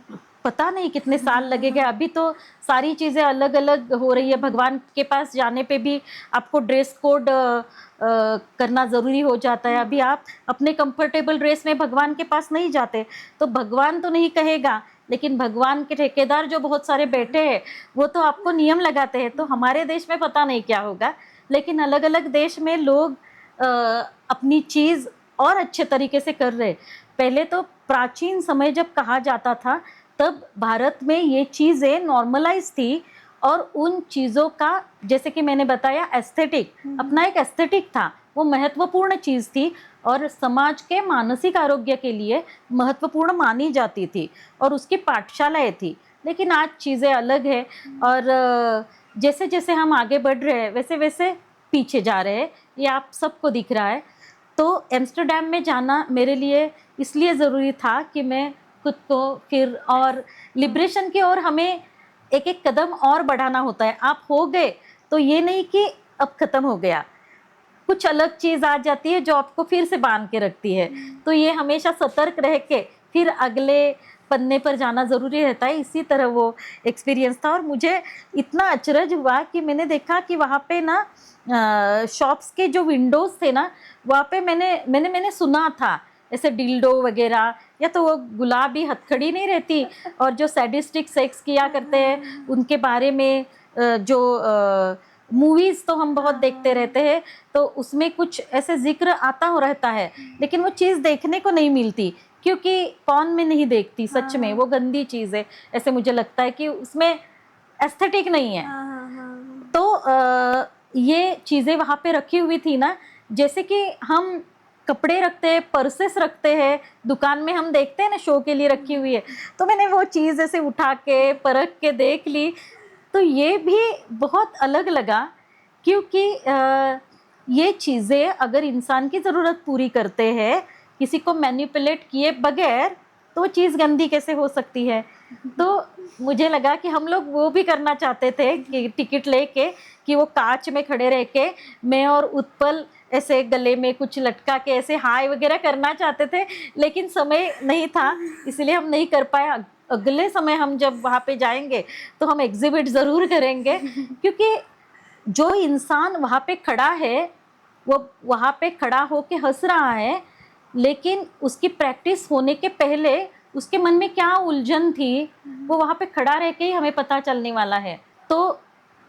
पता नहीं कितने साल लगेंगे, अभी तो सारी चीज़ें अलग अलग हो रही है। भगवान के पास जाने पे भी आपको ड्रेस कोड करना ज़रूरी हो जाता है। अभी आप अपने कंफर्टेबल ड्रेस में भगवान के पास नहीं जाते, तो भगवान तो नहीं कहेगा, लेकिन भगवान के ठेकेदार जो बहुत सारे बैठे हैं वो तो आपको नियम लगाते हैं। तो हमारे देश में पता नहीं क्या होगा, लेकिन अलग अलग देश में लोग अपनी चीज़ और अच्छे तरीके से कर रहे। पहले तो प्राचीन समय जब कहा जाता था तब भारत में ये चीज़ें नॉर्मलाइज थी, और उन चीज़ों का जैसे कि मैंने बताया एस्थेटिक, अपना एक एस्थेटिक था, वो महत्वपूर्ण चीज़ थी और समाज के मानसिक आरोग्य के लिए महत्वपूर्ण मानी जाती थी और उसकी पाठशालाएं थी। लेकिन आज चीज़ें अलग है और जैसे जैसे हम आगे बढ़ रहे हैं वैसे वैसे पीछे जा रहे हैं, ये आप सबको दिख रहा है। तो एम्स्टरडैम में जाना मेरे लिए इसलिए ज़रूरी था कि मैं खुद को फिर और लिबरेशन की ओर हमें एक एक कदम और बढ़ाना होता है। आप हो गए तो ये नहीं कि अब ख़त्म हो गया, कुछ अलग चीज़ आ जाती है जो आपको फिर से बांध के रखती है। तो ये हमेशा सतर्क रह के फिर अगले पन्ने पर जाना ज़रूरी रहता है। इसी तरह वो एक्सपीरियंस था और मुझे इतना अचरज हुआ कि मैंने देखा कि वहाँ पे ना शॉप्स के जो विंडोज़ थे ना, वहाँ पे मैंने सुना था ऐसे डिल्डो वगैरह, या तो वो गुलाबी हथकड़ी नहीं रहती, और जो सैडिस्टिक सेक्स किया करते हैं उनके बारे में जो मूवीज़ तो हम बहुत देखते रहते हैं, तो उसमें कुछ ऐसे जिक्र आता हो रहता है, लेकिन वो चीज़ देखने को नहीं मिलती क्योंकि पॉर्न में नहीं देखती। सच में वो गंदी चीज़ है, ऐसे मुझे लगता है कि उसमें एस्थेटिक नहीं है। तो ये चीज़ें वहाँ पे रखी हुई थी ना, जैसे कि हम कपड़े रखते हैं, पर्सेस रखते हैं, दुकान में हम देखते हैं ना शो के लिए रखी हुई है, तो मैंने वो चीज़ ऐसे उठा के परख के देख ली। तो ये भी बहुत अलग लगा क्योंकि ये चीज़ें अगर इंसान की ज़रूरत पूरी करते हैं किसी को मैनिपुलेट किए बगैर, तो वो चीज़ गंदी कैसे हो सकती है। तो मुझे लगा कि हम लोग वो भी करना चाहते थे कि टिकट लेके कि वो कांच में खड़े रह के मैं और उत्पल ऐसे गले में कुछ लटका के ऐसे हाय वगैरह करना चाहते थे, लेकिन समय नहीं था इसलिए हम नहीं कर पाए। अगले समय हम जब वहाँ पे जाएंगे तो हम एग्जिबिट ज़रूर करेंगे क्योंकि जो इंसान वहाँ पे खड़ा है वो वहाँ पे खड़ा होके हंस रहा है, लेकिन उसकी प्रैक्टिस होने के पहले उसके मन में क्या उलझन थी वो वहाँ पे खड़ा रह के ही हमें पता चलने वाला है। तो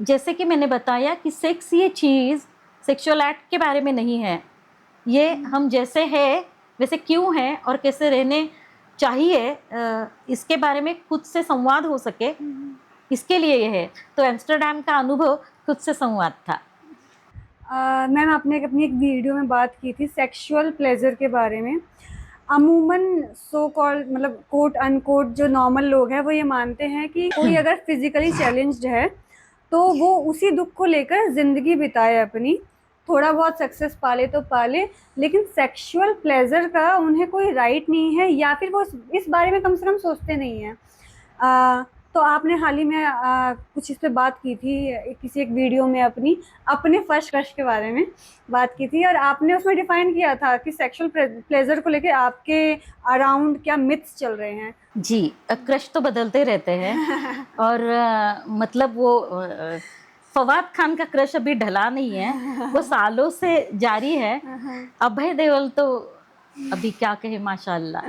जैसे कि मैंने बताया कि सेक्स ये चीज़ सेक्सुअल एक्ट के बारे में नहीं है, ये हम जैसे हैं वैसे क्यों हैं और कैसे रहने चाहिए इसके बारे में खुद से संवाद हो सके, इसके लिए ये है। तो एम्स्टरडैम का अनुभव खुद से संवाद था। मैम आपने अपनी एक वीडियो में बात की थी सेक्सुअल प्लेजर के बारे में। अमूमन सो कॉल्ड मतलब कोट अनकोट जो नॉर्मल लोग हैं वो ये मानते हैं कि कोई अगर फिजिकली चैलेंज्ड है तो वो उसी दुख को लेकर ज़िंदगी बिताए अपनी, थोड़ा बहुत सक्सेस पाले तो पाले, लेकिन सेक्सुअल प्लेजर का उन्हें कोई राइट नहीं है या फिर वो इस बारे में कम से कम सोचते नहीं हैं। तो आपने हाल ही में कुछ इस पे बात की थी किसी एक वीडियो में अपने फर्स्ट क्रश के बारे में बात की थी और आपने उसमें डिफाइन किया था कि सेक्सुअल प्लेजर को लेके आपके अराउंड क्या मिथ्स चल रहे हैं। जी, क्रश तो बदलते रहते हैं और मतलब वो फवाद खान का क्रश अभी ढला नहीं है, वो सालों से जारी है। अभय देओल तो अभी क्या कहे माशाल्लाह।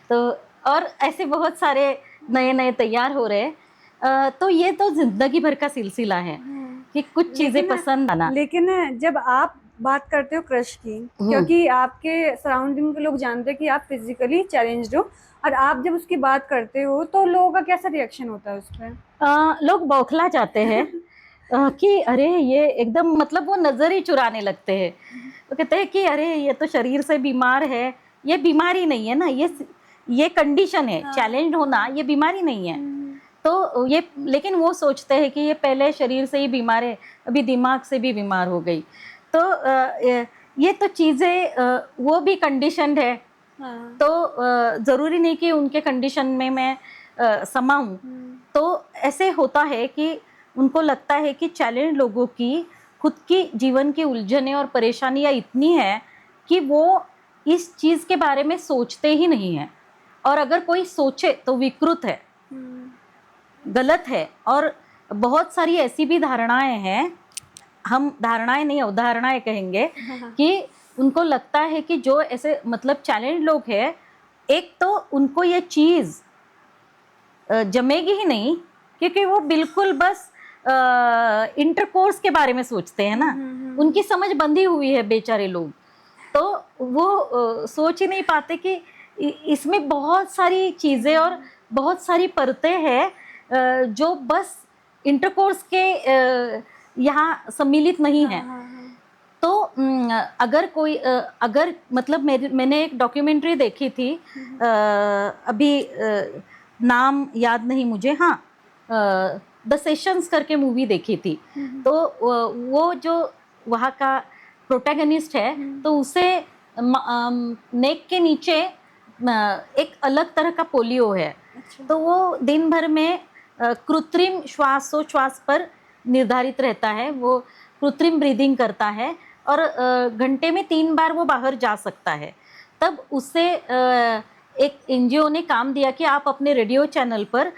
तो और ऐसे बहुत सारे नए नए तैयार हो रहे हैं। तो ये तो जिंदगी भर का सिलसिला है कि कुछ चीज़ें पसंद आना। लेकिन जब आप बात करते हो क्रश की, क्योंकि आपके सराउंडिंग के लोग जानते हैं कि आप फिजिकली चैलेंज्ड हो और आप जब उसकी बात करते हो तो लोगों का कैसा रिएक्शन होता है उस पर? लोग बौखला जाते हैं कि अरे ये एकदम मतलब वो नज़र ही चुराने लगते हैं। तो कहते हैं कि अरे ये तो शरीर से बीमार है, ये बीमारी नहीं है ना, ये कंडीशन है। चैलेंज होना ये बीमारी नहीं है। तो ये लेकिन वो सोचते हैं कि ये पहले शरीर से ही बीमार है, अभी दिमाग से भी बीमार हो गई। तो ये तो चीज़ें वो भी कंडीशनड है। तो ज़रूरी नहीं कि उनके कंडीशन में मैं समाऊं। तो ऐसे होता है कि उनको लगता है कि चैलेंज लोगों की खुद की जीवन की उलझनें और परेशानियां इतनी है कि वो इस चीज़ के बारे में सोचते ही नहीं हैं, और अगर कोई सोचे तो विकृत है, गलत है। और बहुत सारी ऐसी भी धारणाएं हैं, हम धारणाएं नहीं अवधारणाएं कहेंगे, कि उनको लगता है कि जो ऐसे मतलब चैलेंज लोग हैं, एक तो उनको ये चीज़ जमेगी ही नहीं, क्योंकि वो बिल्कुल बस इंटरकोर्स के बारे में सोचते हैं ना, उनकी समझ बंधी हुई है बेचारे लोग। तो वो सोच ही नहीं पाते कि इसमें बहुत सारी चीज़ें और बहुत सारी परतें हैं जो बस इंटरकोर्स के यहाँ सम्मिलित नहीं है। तो अगर कोई अगर मतलब मैंने एक डॉक्यूमेंट्री देखी थी, अभी नाम याद नहीं मुझे, हाँ, द सेशंस करके मूवी देखी थी। तो वो जो वहाँ का प्रोटैगनिस्ट है, तो उसे नेक के नीचे एक अलग तरह का पोलियो है। तो वो दिन भर में कृत्रिम श्वासोच्छ्वास पर निर्धारित रहता है, वो कृत्रिम ब्रीदिंग करता है, और घंटे में 3 बार वो बाहर जा सकता है। तब उससे एक एनजीओ ने काम दिया कि आप अपने रेडियो चैनल पर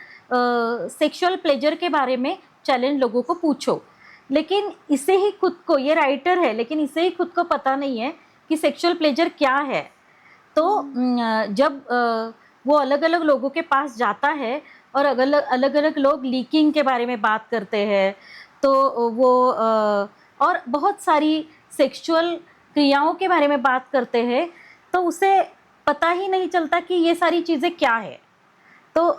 सेक्सुअल प्लेजर के बारे में चैलेंज लोगों को पूछो। लेकिन इसे ही खुद को, ये राइटर है लेकिन इसे ही खुद को पता नहीं है कि सेक्सुअल प्लेजर क्या है। तो जब वो अलग अलग लोगों के पास जाता है और अलग अलग लोग लीकिंग के बारे में बात करते हैं, तो वो और बहुत सारी सेक्सुअल क्रियाओं के बारे में बात करते हैं, तो उसे पता ही नहीं चलता कि ये सारी चीज़ें क्या है। तो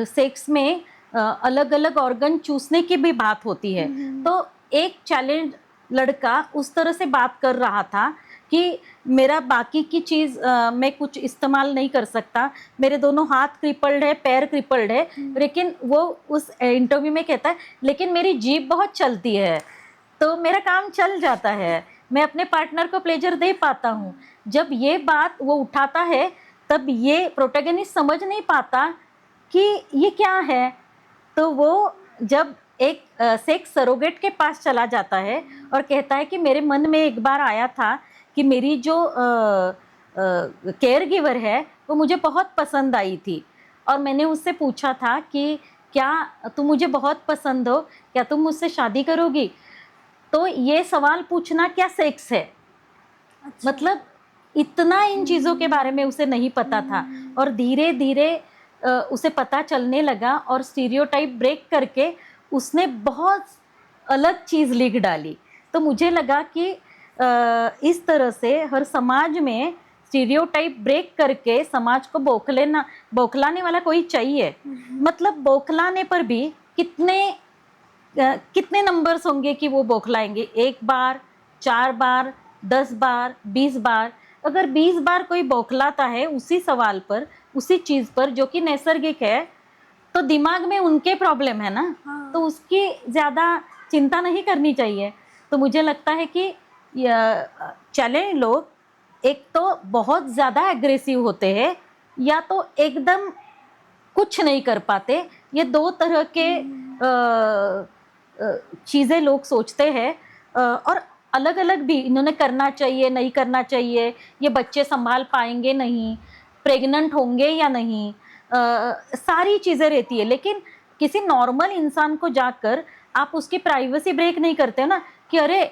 सेक्स में अलग अलग ऑर्गन चूसने की भी बात होती है। तो एक चैलेंज लड़का उस तरह से बात कर रहा था कि मेरा बाकी की चीज़ मैं कुछ इस्तेमाल नहीं कर सकता, मेरे दोनों हाथ क्रिपल्ड है, पैर क्रिपल्ड है, लेकिन वो उस इंटरव्यू में कहता है लेकिन मेरी जीभ बहुत चलती है, तो मेरा काम चल जाता है, मैं अपने पार्टनर को प्लेजर दे पाता हूँ। जब ये बात वो उठाता है, तब ये प्रोटैगनिस्ट समझ नहीं पाता कि ये क्या है। तो वो जब एक सेक्स सरोगेट के पास चला जाता है और कहता है कि मेरे मन में एक बार आया था कि मेरी जो केयर गिवर है वो मुझे बहुत पसंद आई थी, और मैंने उससे पूछा था कि क्या तुम मुझे बहुत पसंद हो, क्या तुम मुझसे शादी करोगी। तो ये सवाल पूछना क्या सेक्स है। अच्छा। मतलब इतना इन चीज़ों के बारे में उसे नहीं पता था, और धीरे धीरे उसे पता चलने लगा, और स्टीरियोटाइप ब्रेक करके उसने बहुत अलग चीज़ लिख डाली। तो मुझे लगा कि इस तरह से हर समाज में स्टीरियोटाइप ब्रेक करके समाज को बौखलाने वाला कोई चाहिए। मतलब बौखलाने पर भी कितने नंबर्स होंगे कि वो बौखलाएंगे, 1 बार, 4 बार, 10 बार, 20 बार। अगर 20 बार कोई बौखलाता है उसी सवाल पर, उसी चीज़ पर जो कि नैसर्गिक है, तो दिमाग में उनके प्रॉब्लम है ना। हाँ। तो उसकी ज़्यादा चिंता नहीं करनी चाहिए। तो मुझे लगता है कि चैलेंज लोग एक तो बहुत ज़्यादा एग्रेसिव होते हैं, या तो एकदम कुछ नहीं कर पाते। ये 2 तरह के चीज़ें लोग सोचते हैं, और अलग अलग भी, इन्होंने करना चाहिए नहीं करना चाहिए, ये बच्चे संभाल पाएंगे नहीं, प्रेग्नेंट होंगे या नहीं, सारी चीज़ें रहती है। लेकिन किसी नॉर्मल इंसान को जाकर आप उसकी प्राइवेसी ब्रेक नहीं करते ना, कि अरे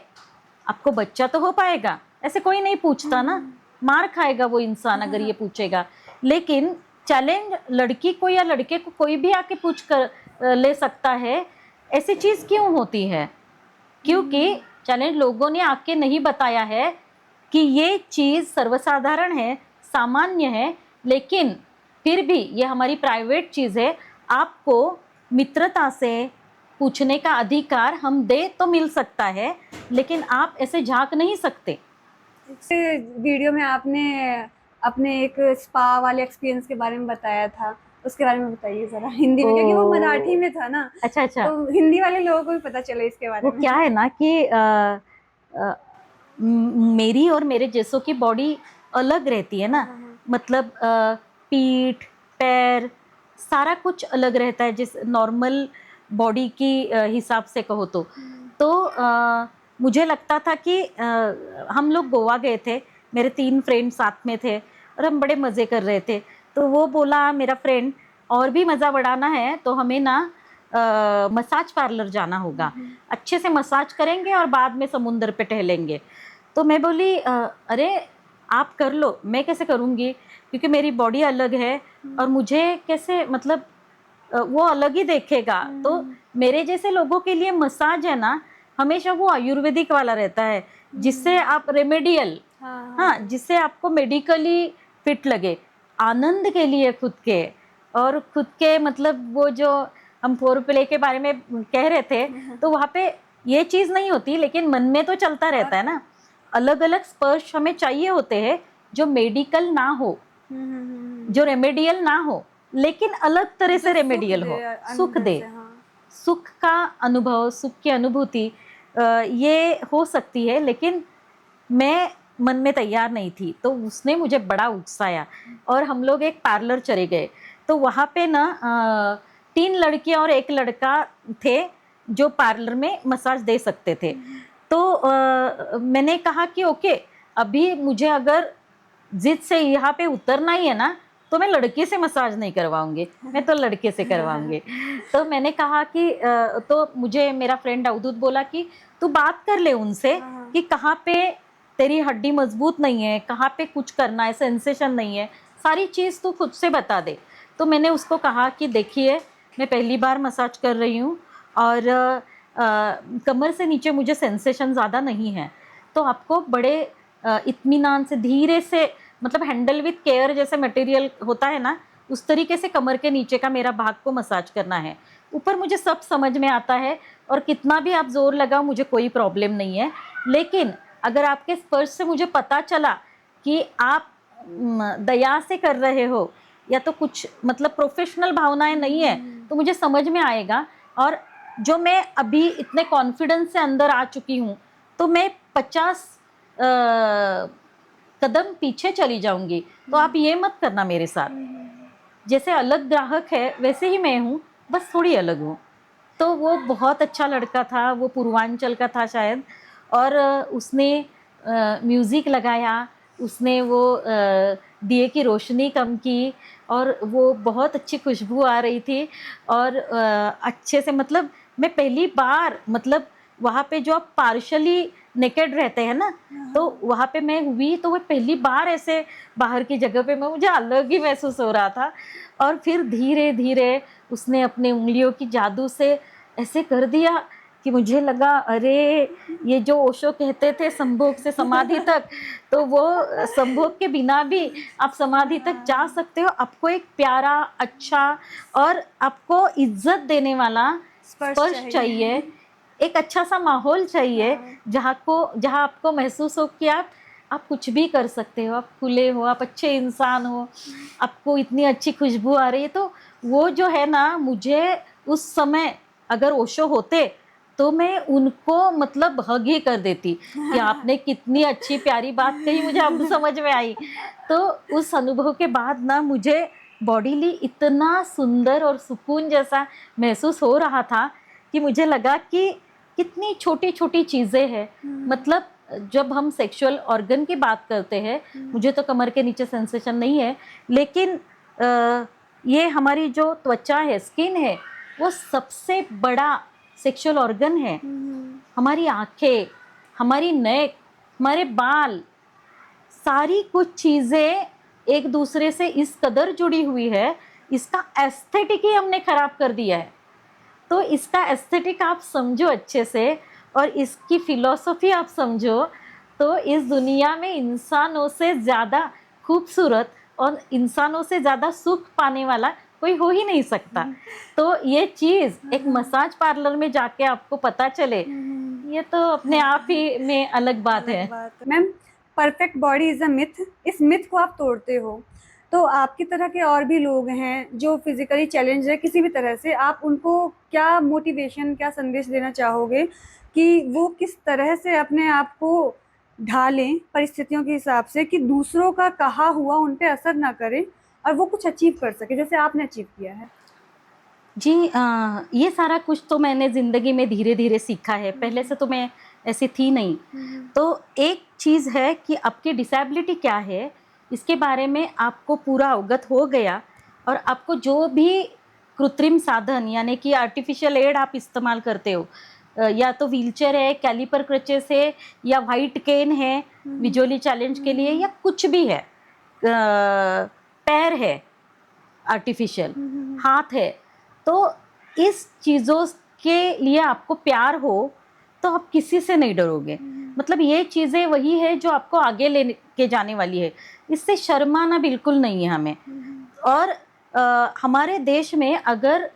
आपको बच्चा तो हो पाएगा, ऐसे कोई नहीं पूछता ना, मार खाएगा वो इंसान अगर ये पूछेगा। लेकिन चैलेंज लड़की को या लड़के को कोई भी आके पूछ कर ले सकता है। ऐसी चीज़ क्यों होती है? क्योंकि चैलेंज लोगों ने आके नहीं बताया है कि ये चीज़ सर्वसाधारण है, सामान्य है, लेकिन फिर भी ये हमारी प्राइवेट चीज़ है। आपको मित्रता से पूछने का अधिकार हम दे तो मिल सकता है, लेकिन आप ऐसे झांक नहीं सकते। इस वीडियो में आपने अपने एक स्पा वाले एक्सपीरियंस के बारे में बताया था, उसके बारे में बताइए ज़रा हिंदी में, क्योंकि वो मराठी में था ना। अच्छा। तो हिंदी वाले लोगों को भी पता चले इसके बारे में। वो क्या है ना कि मेरी और मेरे जैसों की बॉडी अलग रहती है ना। मतलब पीठ, पैर, सारा कुछ अलग रहता है जिस नॉर्मल बॉडी की हिसाब से कहो तो मुझे लगता था कि हम लोग गोवा गए थे, मेरे 3 फ्रेंड साथ में थे और हम बड़े मज़े कर रहे थे। तो वो बोला मेरा फ्रेंड, और भी मज़ा बढ़ाना है तो हमें ना मसाज पार्लर जाना होगा, अच्छे से मसाज करेंगे और बाद में समुंदर पे टहलेंगे। तो मैं बोली अरे आप कर लो, मैं कैसे करूँगी, क्योंकि मेरी बॉडी अलग है और मुझे कैसे, मतलब वो अलग ही देखेगा। तो मेरे जैसे लोगों के लिए मसाज है ना, हमेशा वो आयुर्वेदिक वाला रहता है, जिससे आप रेमेडियल, हाँ, जिससे आपको मेडिकली फिट लगे, आनंद के लिए खुद के, और खुद के मतलब वो जो हम फोर प्ले के बारे में कह रहे थे, तो वहाँ पे ये चीज़ नहीं होती, लेकिन मन में तो चलता रहता है ना। अलग अलग स्पर्श हमें चाहिए होते हैं जो मेडिकल ना हो, जो रेमेडियल ना हो, लेकिन अलग तरह से रेमेडियल हो, सुख दे, सुख का अनुभव, सुख की अनुभूति ये हो सकती है। लेकिन मैं मन में तैयार नहीं थी, तो उसने मुझे बड़ा उकसाया और हम लोग एक पार्लर चले गए। तो वहाँ पे ना 3 लड़कियाँ और 1 लड़का थे जो पार्लर में मसाज दे सकते थे। तो मैंने कहा कि ओके, अभी मुझे अगर जिद से यहाँ पे उतरना ही है ना, तो मैं लड़के से मसाज नहीं करवाऊंगी, मैं तो लड़के से करवाऊंगी। तो मैंने कहा कि तो मुझे मेरा फ्रेंड अवधूत बोला कि तू बात कर ले उनसे कि कहाँ पे तेरी हड्डी मजबूत नहीं है, कहाँ पे कुछ करना है, सेंसेशन नहीं है, सारी चीज़ तू खुद से बता दे। तो मैंने उसको कहा कि देखिए, मैं पहली बार मसाज कर रही हूँ और कमर से नीचे मुझे सेंसेशन ज़्यादा नहीं है, तो आपको बड़े इत्मीनान से, धीरे से, मतलब हैंडल विथ केयर जैसे मटेरियल होता है ना, उस तरीके से कमर के नीचे का मेरा भाग को मसाज करना है। ऊपर मुझे सब समझ में आता है और कितना भी आप जोर लगाओ मुझे कोई प्रॉब्लम नहीं है। लेकिन अगर आपके स्पर्श से मुझे पता चला कि आप दया से कर रहे हो या तो कुछ मतलब प्रोफेशनल भावनाएं नहीं है, तो मुझे समझ में आएगा। और जो मैं अभी इतने कॉन्फिडेंस से अंदर आ चुकी हूँ, तो मैं 50 कदम पीछे चली जाऊंगी। तो आप ये मत करना मेरे साथ। जैसे अलग ग्राहक है वैसे ही मैं हूँ, बस थोड़ी अलग हूँ। तो वो बहुत अच्छा लड़का था, वो पूर्वांचल का था शायद, और उसने म्यूज़िक लगाया, उसने वो दिए की रोशनी कम की और वो बहुत अच्छी खुशबू आ रही थी। और अच्छे से, मतलब मैं पहली बार, मतलब वहाँ पे जो आप पार्शली नेकेड रहते हैं ना, तो वहाँ पे मैं हुई, तो वो पहली बार ऐसे बाहर की जगह पे मैं, मुझे अलग ही महसूस हो रहा था। और फिर धीरे धीरे उसने अपने उंगलियों की जादू से ऐसे कर दिया कि मुझे लगा अरे, ये जो ओशो कहते थे संभोग से समाधि तक, तो वो संभोग के बिना भी आप समाधि तक जा सकते हो। आपको एक प्यारा, अच्छा और आपको इज्जत देने वाला स्पर्श चाहिए, एक अच्छा सा माहौल चाहिए, जहाँ आपको महसूस हो कि आप कुछ भी कर सकते हो, आप खुले हो, आप अच्छे इंसान हो, आपको इतनी अच्छी खुशबू आ रही है। तो वो जो है ना, मुझे उस समय अगर ओशो होते तो मैं उनको मतलब हग ही कर देती कि आपने कितनी अच्छी प्यारी बात कही, मुझे अब समझ में आई। तो उस अनुभव के बाद ना मुझे बॉडीली इतना सुंदर और सुकून जैसा महसूस हो रहा था कि मुझे लगा कि कितनी छोटी छोटी चीज़ें हैं। मतलब जब हम सेक्सुअल ऑर्गन की बात करते हैं, मुझे तो कमर के नीचे सेंसेशन नहीं है, लेकिन ये हमारी जो त्वचा है, स्किन है, वो सबसे बड़ा सेक्सुअल ऑर्गन है। हमारी आंखें, हमारी नेक, हमारे बाल, सारी कुछ चीज़ें एक दूसरे से इस कदर जुड़ी हुई है, इसका एस्थेटिक ही हमने खराब कर दिया है। तो इसका एस्थेटिक आप समझो अच्छे से और इसकी फिलॉसफी आप समझो, तो इस दुनिया में इंसानों से ज़्यादा खूबसूरत और इंसानों से ज़्यादा सुख पाने वाला कोई हो ही नहीं सकता। तो ये चीज़ एक मसाज पार्लर में जाके आपको पता चले, ये तो अपने आप ही में अलग बात है। Ma'am, perfect body is a myth, इस मिथ को आप तोड़ते हो। तो आपकी तरह के और भी लोग हैं जो फिजिकली चैलेंज है किसी भी तरह से, आप उनको क्या मोटिवेशन, क्या संदेश देना चाहोगे कि वो किस तरह से अपने आप को ढालें परिस्थितियों के हिसाब से, कि दूसरों का कहा हुआ उन पे असर ना करे और वो कुछ अचीव कर सके जैसे आपने अचीव किया है? जी, ये सारा कुछ तो मैंने ज़िंदगी में धीरे धीरे सीखा है। पहले से तो मैं ऐसी थी नहीं। तो एक चीज़ है कि आपकी डिसेबिलिटी क्या है, इसके बारे में आपको पूरा अवगत हो गया, और आपको जो भी कृत्रिम साधन यानी कि आर्टिफिशियल एड आप इस्तेमाल करते हो, या तो व्हीलचेयर है, कैलिपर क्रचेस है, या व्हाइट केन है विजुअली चैलेंज के लिए, या कुछ भी है, पैर है आर्टिफिशियल, हाथ है, तो इस चीज़ों के लिए आपको प्यार हो तो आप किसी से नहीं डरोगे। मतलब ये चीज़ें वही है जो आपको आगे लेके जाने वाली है, इससे शर्माना बिल्कुल नहीं है हमें। और हमारे देश में अगर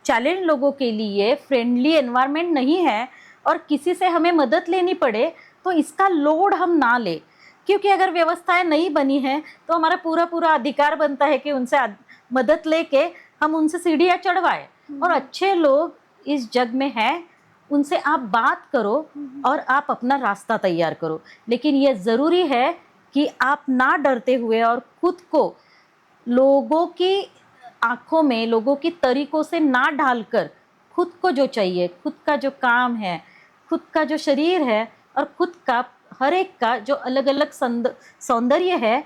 चैलेंज लोगों के लिए फ्रेंडली एनवायरनमेंट नहीं है और किसी से हमें मदद लेनी पड़े तो इसका लोड हम ना ले, क्योंकि अगर व्यवस्थाएं नहीं बनी हैं तो हमारा पूरा पूरा अधिकार बनता है कि उनसे मदद लेके हम उनसे सीढ़ियाँ चढ़वाए। और अच्छे लोग इस जग में हैं, उनसे आप बात करो और आप अपना रास्ता तैयार करो, लेकिन ये ज़रूरी है कि आप ना डरते हुए और खुद को लोगों की आँखों में, लोगों की तरीकों से ना ढालकर, खुद को जो चाहिए, खुद का जो काम है, खुद का जो शरीर है, और खुद का हर एक का जो अलग अलग सौंदर्य है,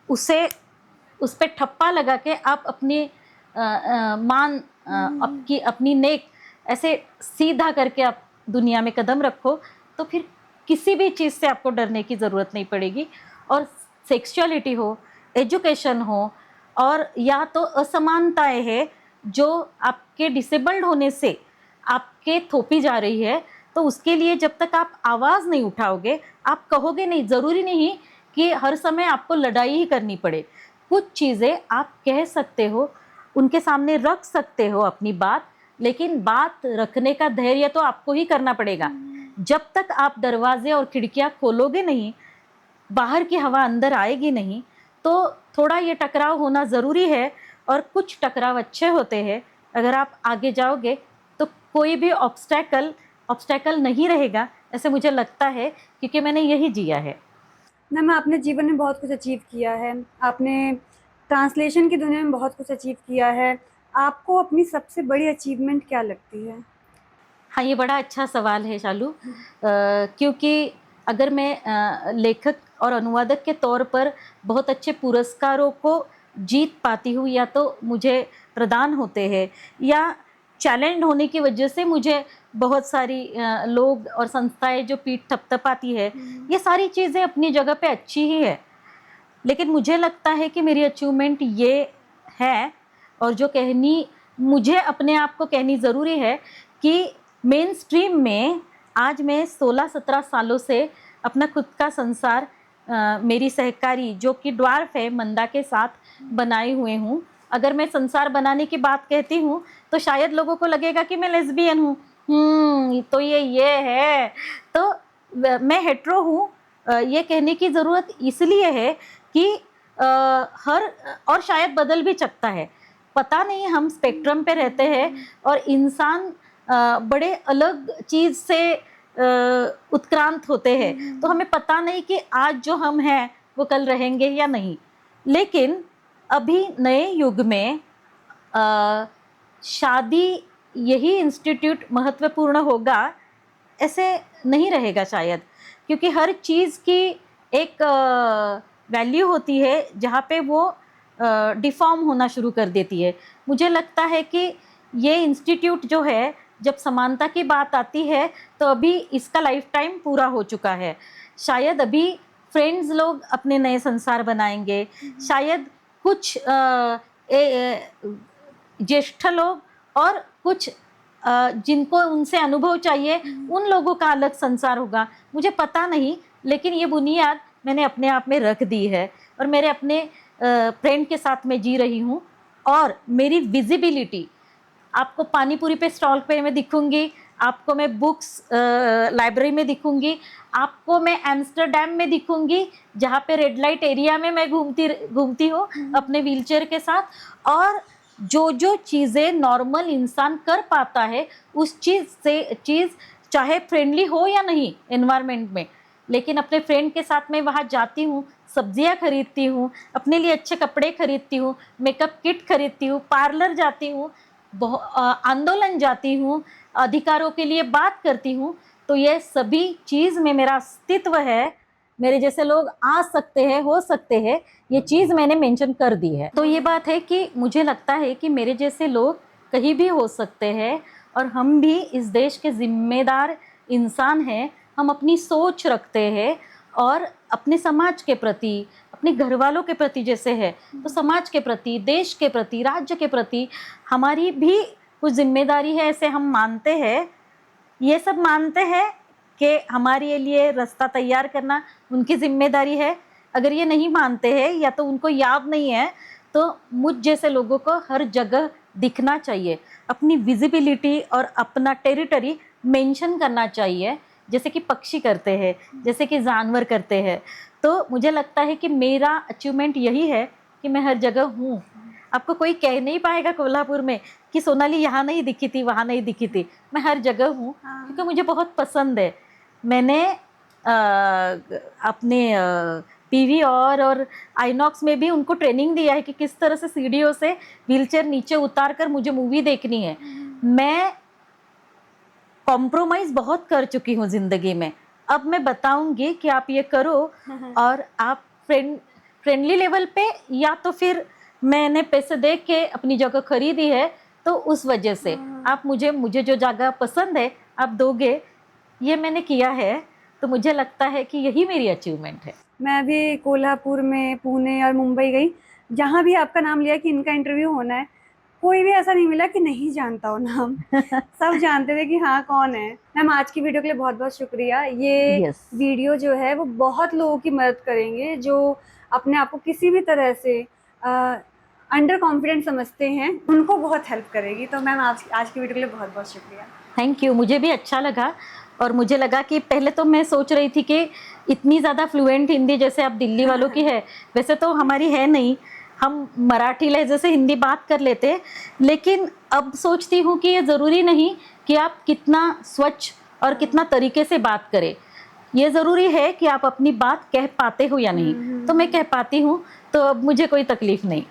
उसे उस पे ठप्पा लगा के आप अपनी आपकी अपनी नेक ऐसे सीधा करके आप दुनिया में कदम रखो, तो फिर किसी भी चीज़ से आपको डरने की ज़रूरत नहीं पड़ेगी। और सेक्सुअलिटी हो, एजुकेशन हो, और या तो असमानताएं है जो आपके डिसेबल्ड होने से आपके थोपी जा रही है, तो उसके लिए जब तक आप आवाज़ नहीं उठाओगे, आप कहोगे नहीं, ज़रूरी नहीं कि हर समय आपको लड़ाई ही करनी पड़े। कुछ चीज़ें आप कह सकते हो, उनके सामने रख सकते हो अपनी बात, लेकिन बात रखने का धैर्य तो आपको ही करना पड़ेगा। जब तक आप दरवाजे और खिड़कियां खोलोगे नहीं, बाहर की हवा अंदर आएगी नहीं, तो थोड़ा ये टकराव होना ज़रूरी है। और कुछ टकराव अच्छे होते हैं, अगर आप आगे जाओगे तो कोई भी ऑब्स्टैकल नहीं रहेगा, ऐसे मुझे लगता है, क्योंकि मैंने यही जिया है। मैम, आपने जीवन में बहुत कुछ अचीव किया है, आपने ट्रांसलेशन की दुनिया में बहुत कुछ अचीव किया है। आपको अपनी सबसे बड़ी अचीवमेंट क्या लगती है? हाँ, ये बड़ा अच्छा सवाल है शालू, क्योंकि अगर मैं लेखक और अनुवादक के तौर पर बहुत अच्छे पुरस्कारों को जीत पाती हूँ, या तो मुझे प्रदान होते हैं, या चैलेंज होने की वजह से मुझे बहुत सारी लोग और संस्थाएं जो पीठ थपथपाती है, ये सारी चीज़ें अपनी जगह पे अच्छी ही है। लेकिन मुझे लगता है कि मेरी अचीवमेंट ये है, और जो कहनी मुझे अपने आप को कहनी ज़रूरी है, कि मेन स्ट्रीम में आज मैं 16-17 सालों से अपना खुद का संसार मेरी सहकारी जो कि ड्वार्फ है मंदा के साथ बनाए हुए हूँ। अगर मैं संसार बनाने की बात कहती हूँ तो शायद लोगों को लगेगा कि मैं लेस्बियन हूँ, तो ये है, तो मैं हेट्रो हूँ। ये कहने की ज़रूरत इसलिए है कि हर, और शायद बदल भी सकता है, पता नहीं, हम स्पेक्ट्रम पे रहते हैं, और इंसान बड़े अलग चीज़ से उत्क्रांत होते हैं, तो हमें पता नहीं कि आज जो हम हैं वो कल रहेंगे या नहीं। लेकिन अभी नए युग में शादी यही इंस्टीट्यूट महत्वपूर्ण होगा, ऐसे नहीं रहेगा शायद, क्योंकि हर चीज़ की एक वैल्यू होती है जहाँ पे वो डिफॉर्म होना शुरू कर देती है। मुझे लगता है कि ये इंस्टीट्यूट जो है, जब समानता की बात आती है तो अभी इसका लाइफ टाइम पूरा हो चुका है। शायद अभी फ्रेंड्स लोग अपने नए संसार बनाएंगे, शायद कुछ ज्येष्ठ लोग और कुछ जिनको उनसे अनुभव चाहिए, उन लोगों का अलग संसार होगा, मुझे पता नहीं। लेकिन ये बुनियाद मैंने अपने आप में रख दी है, और मेरे अपने फ्रेंड के साथ मैं जी रही हूँ। और मेरी विजिबिलिटी, आपको पानी पूरी पे स्टॉल पे मैं दिखूंगी, आपको मैं बुक्स लाइब्रेरी में दिखूंगी, आपको मैं एम्स्टरडैम में दिखूंगी जहाँ पे रेड लाइट एरिया में मैं घूमती हूँ अपने व्हीलचेयर के साथ। और जो चीज़ें नॉर्मल इंसान कर पाता है, उस चीज़ चाहे फ्रेंडली हो या नहीं एनवायरनमेंट में, लेकिन अपने फ्रेंड के साथ मैं वहाँ जाती हूँ, सब्जियाँ खरीदती हूँ, अपने लिए अच्छे कपड़े खरीदती हूँ, मेकअप किट खरीदती हूँ, पार्लर जाती हूँ, आंदोलन जाती हूँ, अधिकारों के लिए बात करती हूँ। तो ये सभी चीज़ में मेरा अस्तित्व है, मेरे जैसे लोग आ सकते हैं, हो सकते हैं, ये चीज़ मैंने मेंशन कर दी है। तो ये बात है कि मुझे लगता है कि मेरे जैसे लोग कहीं भी हो सकते हैं और हम भी इस देश के जिम्मेदार इंसान हैं। हम अपनी सोच रखते हैं और अपने समाज के प्रति, अपने घर वालों के प्रति जैसे है, तो समाज के प्रति, देश के प्रति, राज्य के प्रति हमारी भी कुछ जिम्मेदारी है, ऐसे हम मानते हैं। ये सब मानते हैं कि हमारे लिए रास्ता तैयार करना उनकी जिम्मेदारी है। अगर ये नहीं मानते हैं या तो उनको याद नहीं है, तो मुझ जैसे लोगों को हर जगह दिखना चाहिए, अपनी विजिबिलिटी और अपना टेरिटरी मेंशन करना चाहिए, जैसे कि पक्षी करते हैं, जैसे कि जानवर करते हैं। तो मुझे लगता है कि मेरा अचीवमेंट यही है कि मैं हर जगह हूँ। आपको कोई कह नहीं पाएगा कोल्हापुर में कि सोनाली यहाँ नहीं दिखी थी, वहाँ नहीं दिखी थी। मैं हर जगह हूँ क्योंकि मुझे बहुत पसंद है। मैंने अपने पीवी और आइनॉक्स में भी उनको ट्रेनिंग दिया है कि किस तरह से सीढ़ियों से व्हीलचेयर नीचे उतार कर मुझे मूवी देखनी है। मैं कॉम्प्रोमाइज़ बहुत कर चुकी हूँ ज़िंदगी में। अब मैं बताऊंगी कि आप ये करो और आप फ्रेंडली लेवल पे, या तो फिर मैंने पैसे दे के अपनी जगह खरीदी है तो उस वजह से आप मुझे जो जगह पसंद है आप दोगे, ये मैंने किया है। तो मुझे लगता है कि यही मेरी अचीवमेंट है। मैं भी कोल्हापुर में, पुणे और मुंबई गई, जहाँ भी आपका नाम लिया कि इनका इंटरव्यू होना है, कोई भी ऐसा नहीं मिला कि नहीं जानता हो नाम। सब जानते थे कि हाँ कौन है। मैम आज की वीडियो के लिए बहुत बहुत शुक्रिया। ये Yes. वीडियो जो है वो बहुत लोगों की मदद करेंगे जो अपने आप को किसी भी तरह से अंडर कॉन्फिडेंट समझते हैं, उनको बहुत हेल्प करेगी। तो मैम आज की वीडियो के लिए बहुत बहुत शुक्रिया। थैंक यू, मुझे भी अच्छा लगा। और मुझे लगा कि पहले तो मैं सोच रही थी कि इतनी ज़्यादा फ्लुएंट हिंदी जैसे आप दिल्ली वालों की है, वैसे तो हमारी है नहीं, हम मराठी लहजे से हिंदी बात कर लेते हैं। लेकिन अब सोचती हूँ कि ये ज़रूरी नहीं कि आप कितना स्वच्छ और कितना तरीके से बात करें, ये ज़रूरी है कि आप अपनी बात कह पाते हो या नहीं। तो मैं कह पाती हूँ, तो अब मुझे कोई तकलीफ़ नहीं।